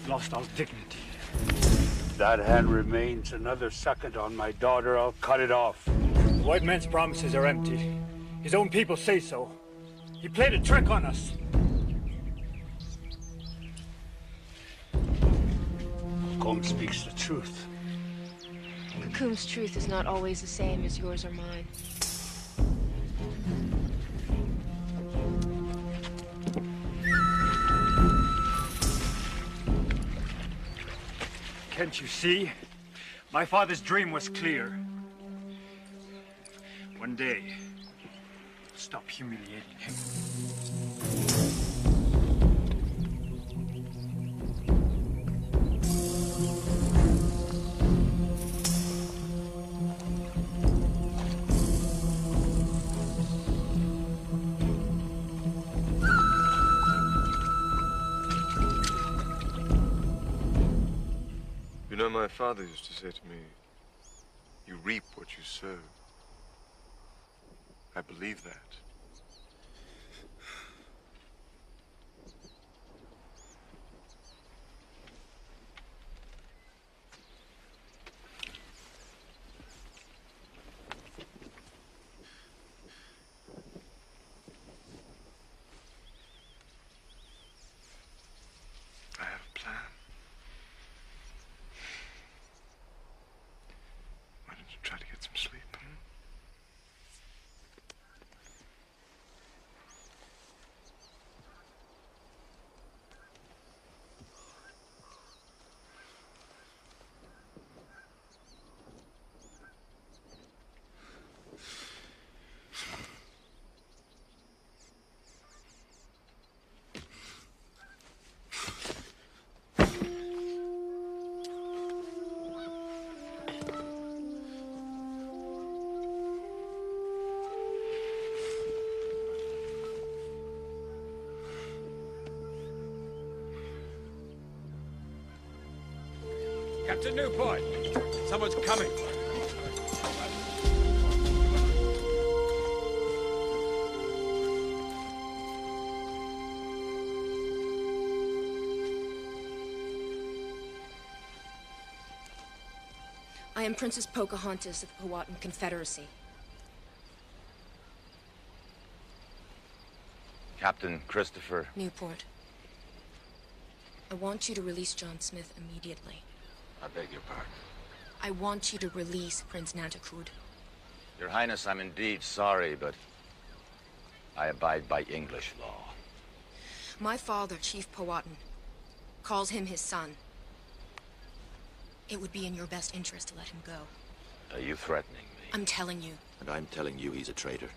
Lost all dignity. If that hand remains another second on my daughter, I'll cut it off. The white man's promises are empty. His own people say so. He played a trick on us. Combe speaks the truth. Cocoon's truth is not always the same as yours or mine. Can't you see? My father's dream was clear. One day, we'll stop humiliating him. You know, my father used to say to me, you reap what you sow. I believe that. I have a plan. Why don't you try to get some sleep? Captain Newport! Someone's coming! I am Princess Pocahontas of the Powhatan Confederacy. Captain Christopher Newport. I want you to release John Smith immediately. I beg your pardon. I want you to release Prince Nanticoot. Your Highness, I'm indeed sorry, but I abide by English law. My father, Chief Powhatan, calls him his son. It would be in your best interest to let him go. Are you threatening me? I'm telling you. And I'm telling you he's a traitor.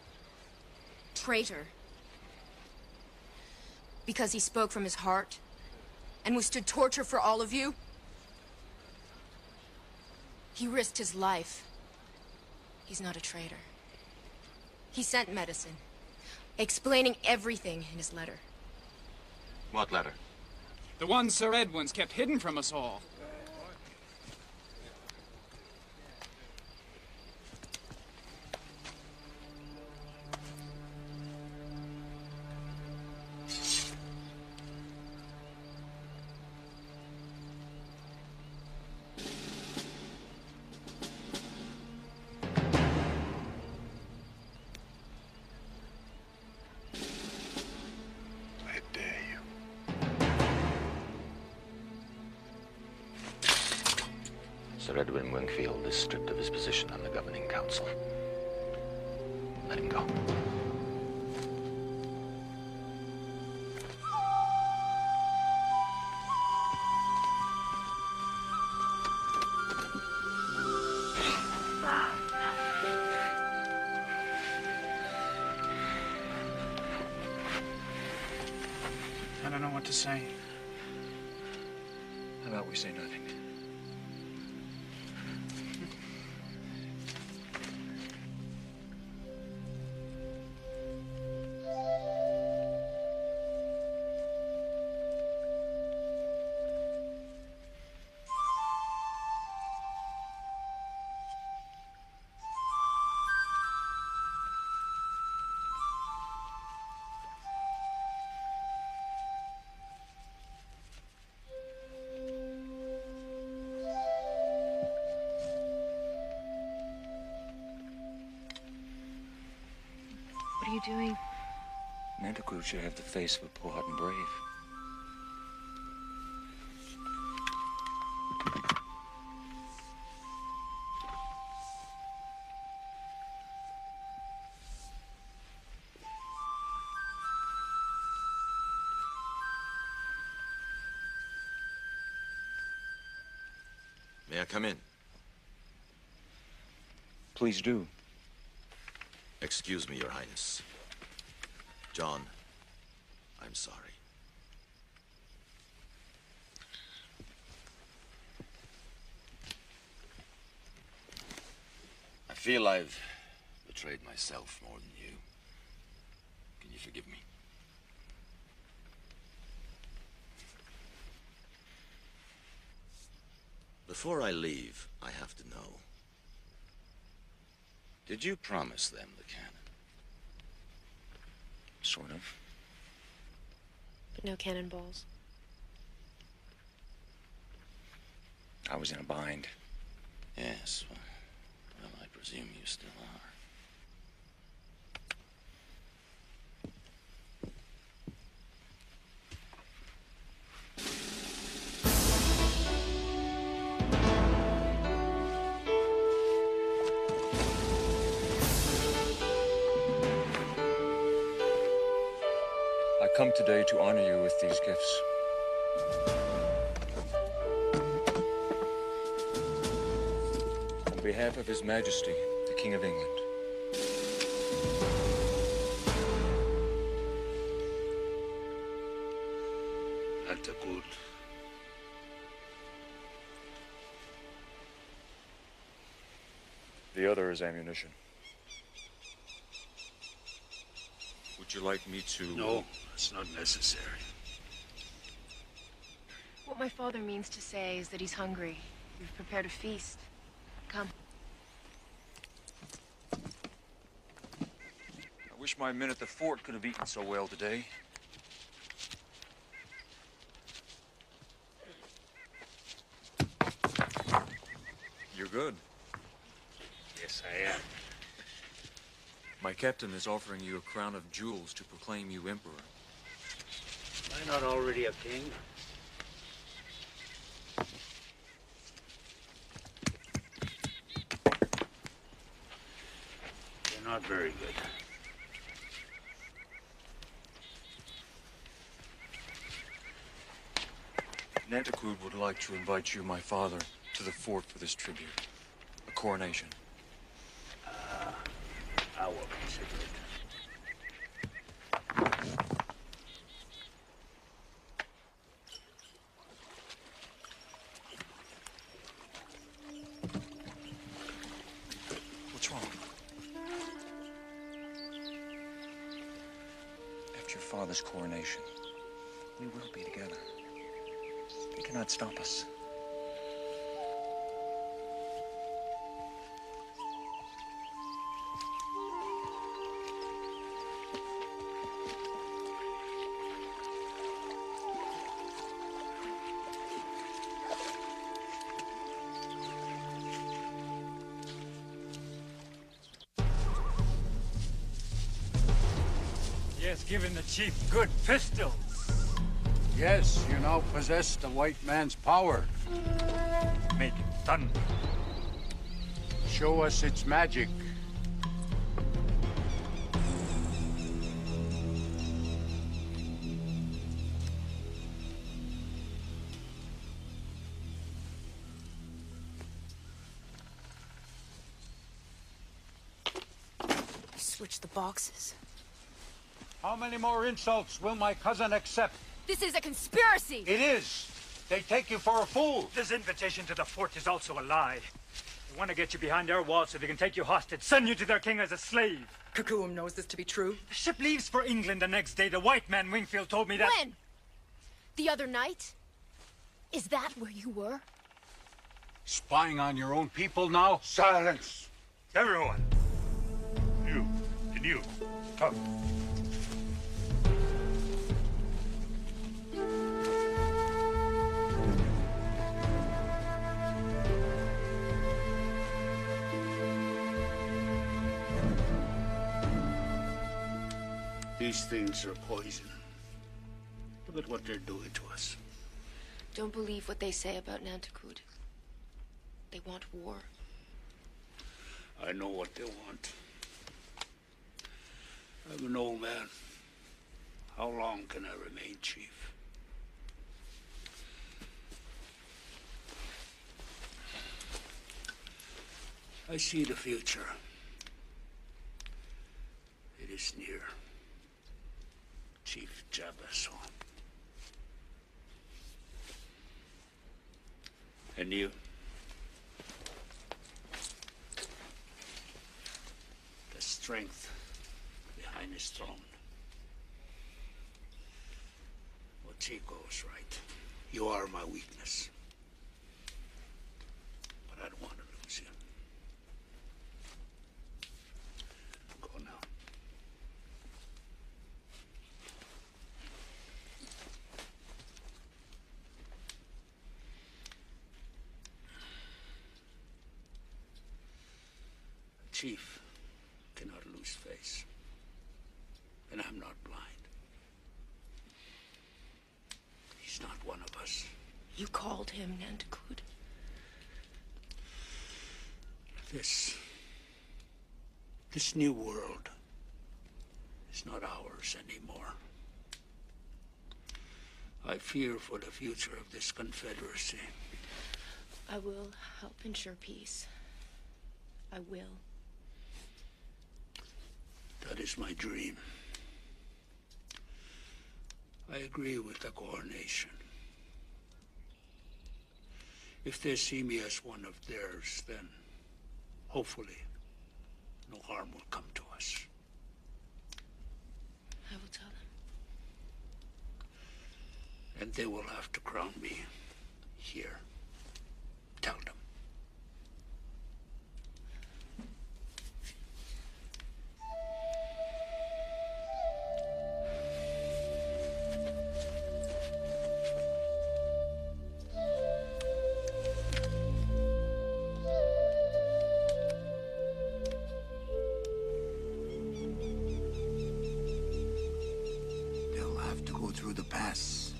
Traitor? Because he spoke from his heart and withstood torture for all of you? He risked his life. He's not a traitor. He sent medicine, explaining everything in his letter. What letter? The one Sir Edwin's kept hidden from us all. Sir Edwin Wingfield is stripped of his position on the governing council. Let him go. I don't know what to say. How about we say nothing? What are you doing? Nanticoot should have the face of a Powhatan brave. May I come in? Please do. Excuse me, Your Highness. John, I'm sorry. I feel I've betrayed myself more than you. Can you forgive me? Before I leave, I have to know. Did you promise them the cannon? Sort of. But no cannonballs. I was in a bind. Yes, well, I presume you still are. I come today to honor you with these gifts. On behalf of His Majesty, the King of England. Nanticoot. The other is ammunition. Would you like me to... No, it's not necessary. What my father means to say is that he's hungry. We've prepared a feast. Come. I wish my men at the fort could have eaten so well today. You're good. Yes, I am. My captain is offering you a crown of jewels to proclaim you emperor. Am I not already a king? You're not very good. Nanticoot would like to invite you, my father, to the fort for this tribute. A coronation. I will consider it. What's wrong? After your father's coronation, we will be together. They cannot stop us. He has given the chief good pistols. Yes, you now possess the white man's power. Make it thunder. Show us its magic. Switch the boxes. How many more insults will my cousin accept? This is a conspiracy! It is. They take you for a fool. This invitation to the fort is also a lie. They want to get you behind our walls so they can take you hostage, send you to their king as a slave. Kakuum knows this to be true. The ship leaves for England the next day. The white man Wingfield told me that... When? The other night? Is that where you were? Spying on your own people now? Silence! Everyone! You. And you. Come. These things are poison. Look at what they're doing to us. Don't believe what they say about Nanticoot. They want war. I know what they want. I'm an old man. How long can I remain chief? I see the future. It is near. Chief Jabaso. And you? The strength behind his throne. Well, Chico is right. You are my weakness. But I don't want to lose you. Go now. Chief cannot lose face. And I'm not blind. He's not one of us. You called him Nanticoot. This new world is not ours anymore. I fear for the future of this confederacy. I will help ensure peace. I will. That is my dream. I agree with the coronation. If they see me as one of theirs, then hopefully no harm will come to us. I will tell them. And they will have to crown me here. Tell them. through the pass.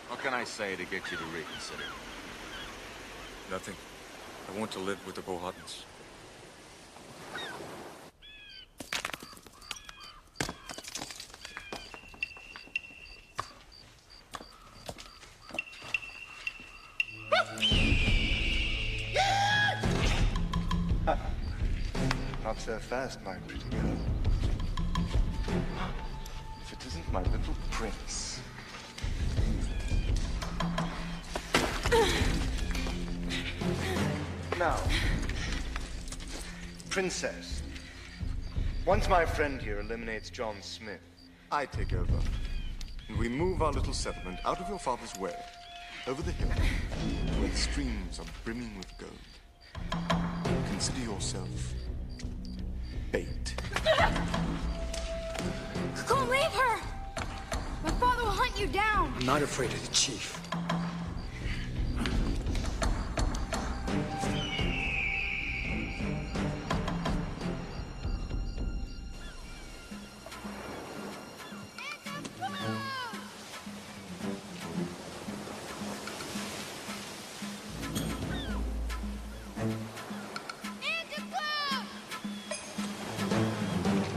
What can I say to get you to reconsider? Nothing. I want to live with the Powhatans. Not so fast, my pretty girl. If it isn't my little prince. Now, princess, once my friend here eliminates John Smith, I take over. And we move our little settlement out of your father's way, over the hill, where the streams are brimming with gold. Consider yourself bait. Don't leave her! My father will hunt you down! I'm not afraid of the chief.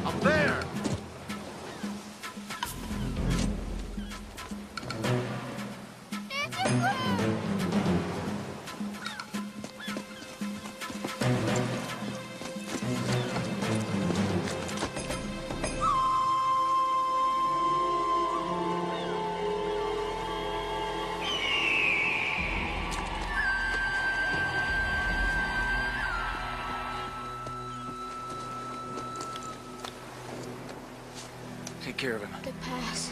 Up there! Take care of him. The pass.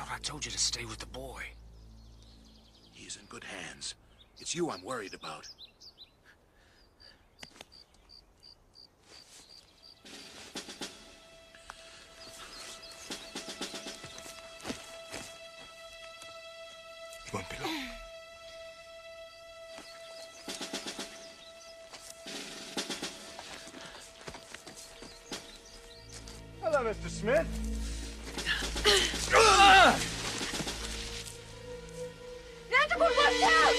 I told you to stay with the boy. He's in good hands. It's you I'm worried about. It won't be long. Hello, Mr. Smith. Nanticoke, watch out!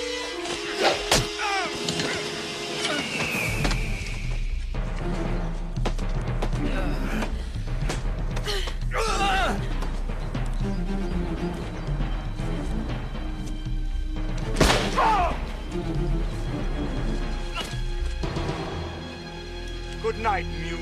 Good night, mule.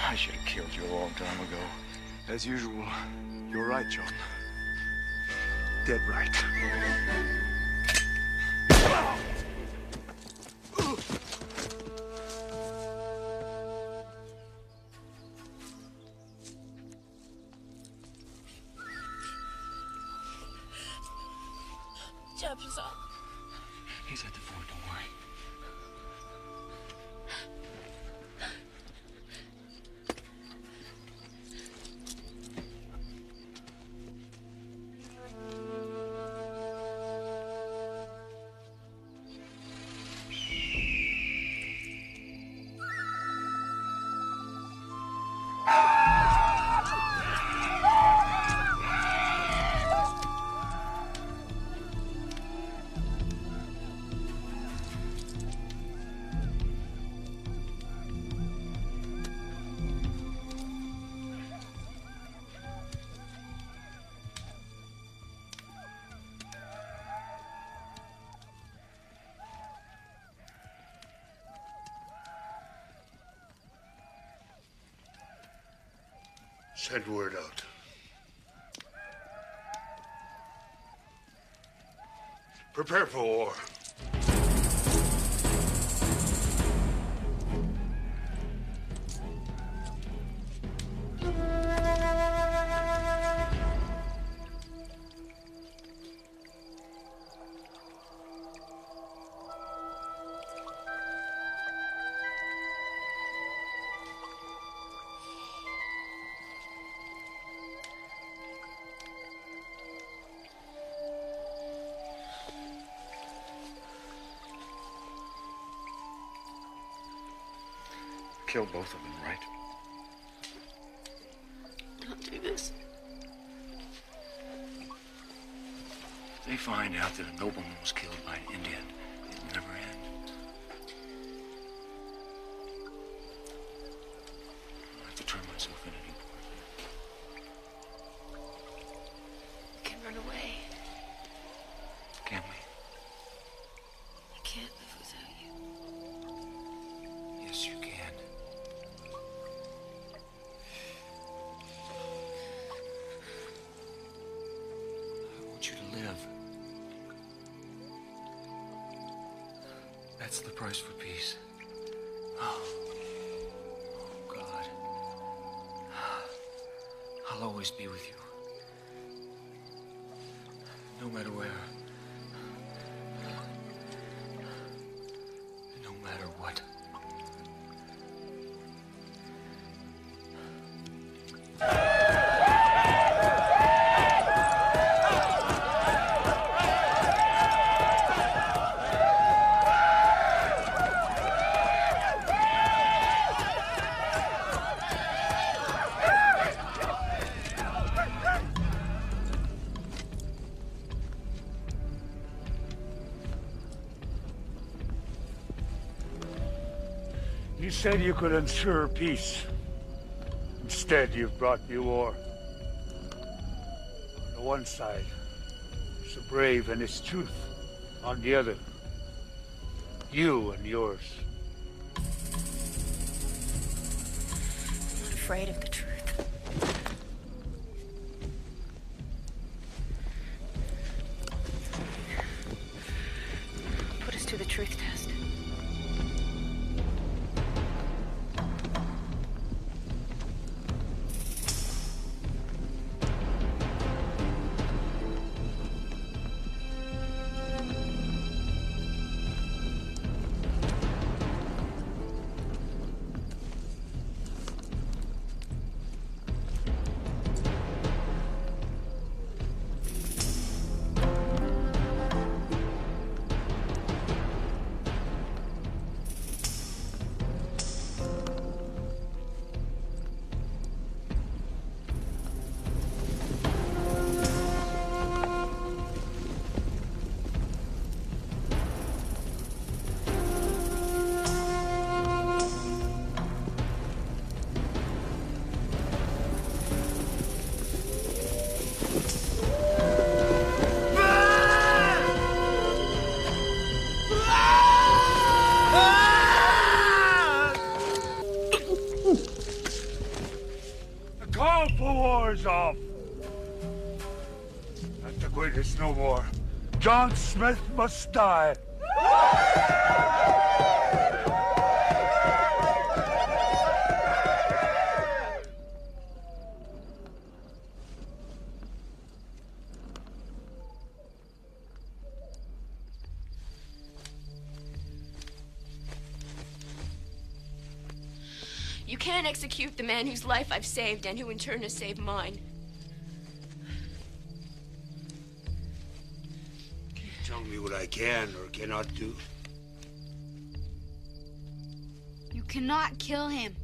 I should have killed you a long time ago. As usual, you're right, John. Dead right. Jeff's up. He's at the fort, don't worry. Send word out. Prepare for war. Kill both of them, right? Don't do this. If they find out that a nobleman was killed by an Indian, it'll never end. I have to turn myself in at Newport. We can run away. Can we? I can't live without you. Yes, you can. I want you to live. That's the price for peace. Oh, God. I'll always be with you. No matter where. No matter what. You said you could ensure peace. Instead, you've brought me war. On the one side, is the brave and his truth. On the other, you and yours. I'm not afraid of the truth. Put us to the truth test. The call for war is off. Let the greatest no more. John Smith must die. You can't execute the man whose life I've saved and who in turn has saved mine. Can you tell me what I can or cannot do? You cannot kill him.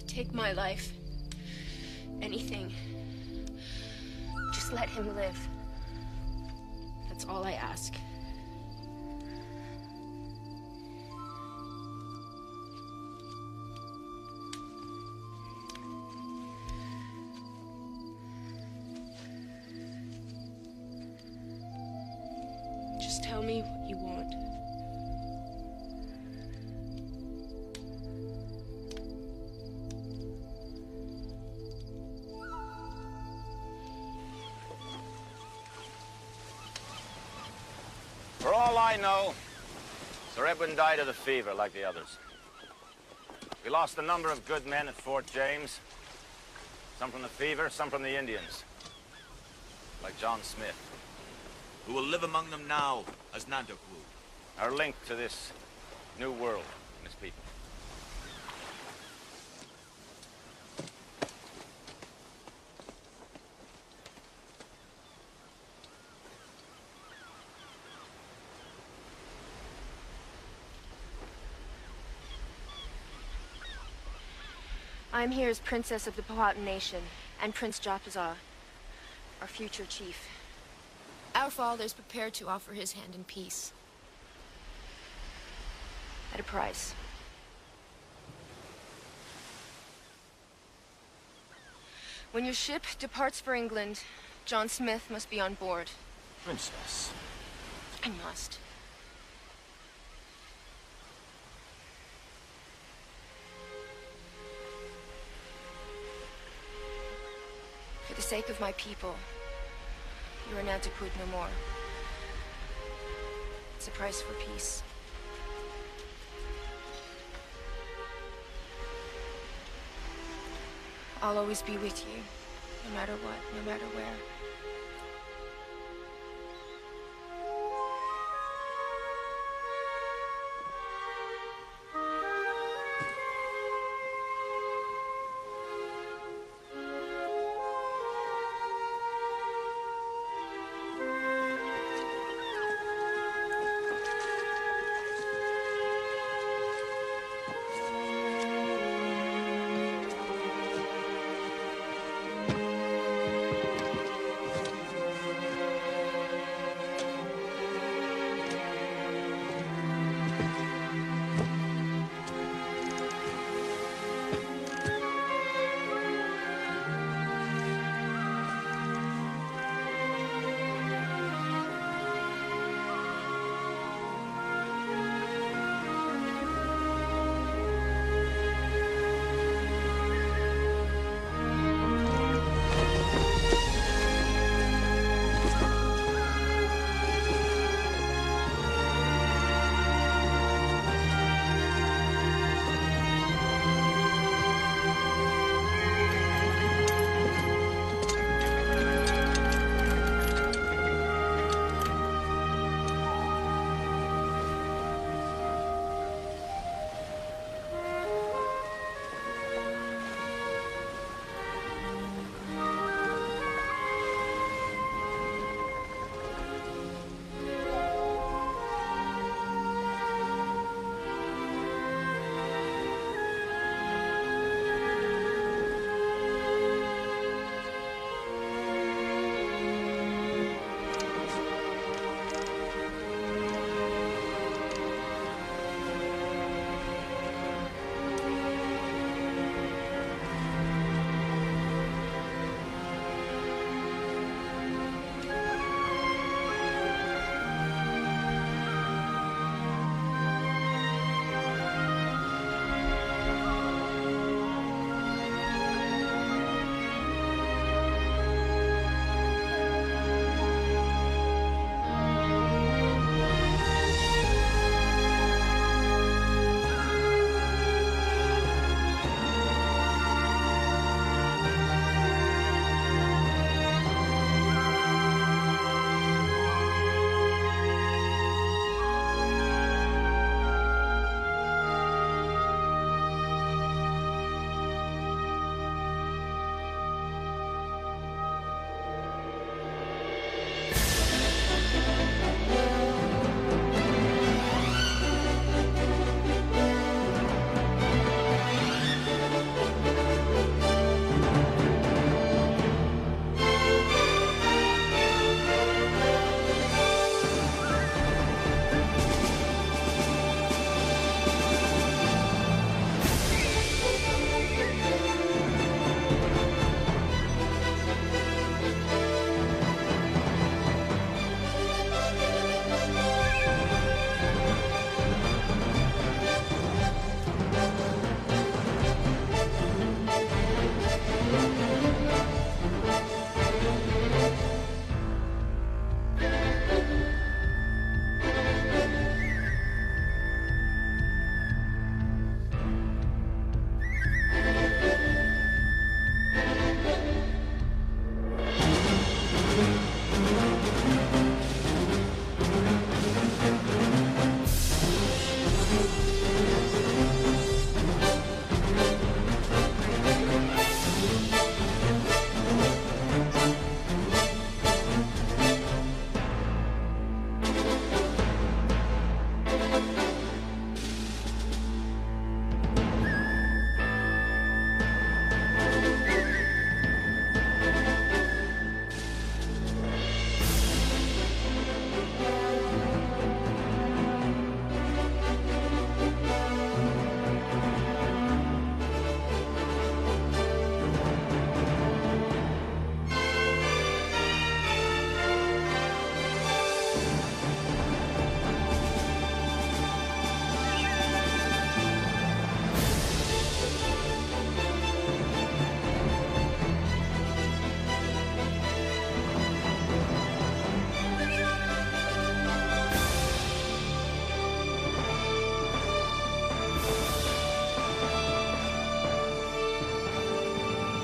Take my life. Anything. Just let him live. That's all I ask. Just tell me what you want. all I know, Sir Edwin died of the fever like the others. We lost a number of good men at Fort James. Some from the fever, some from the Indians. Like John Smith. Who will live among them now as Nandakwoo. Our link to this new world and its people. I'm here as Princess of the Powhatan Nation, and Prince Japazar, our future chief. Our father is prepared to offer his hand in peace. At a price. When your ship departs for England, John Smith must be on board. Princess. I must. For the sake of my people, you are Nantaquid no more. It's a price for peace. I'll always be with you, no matter what, no matter where.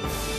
Thank you.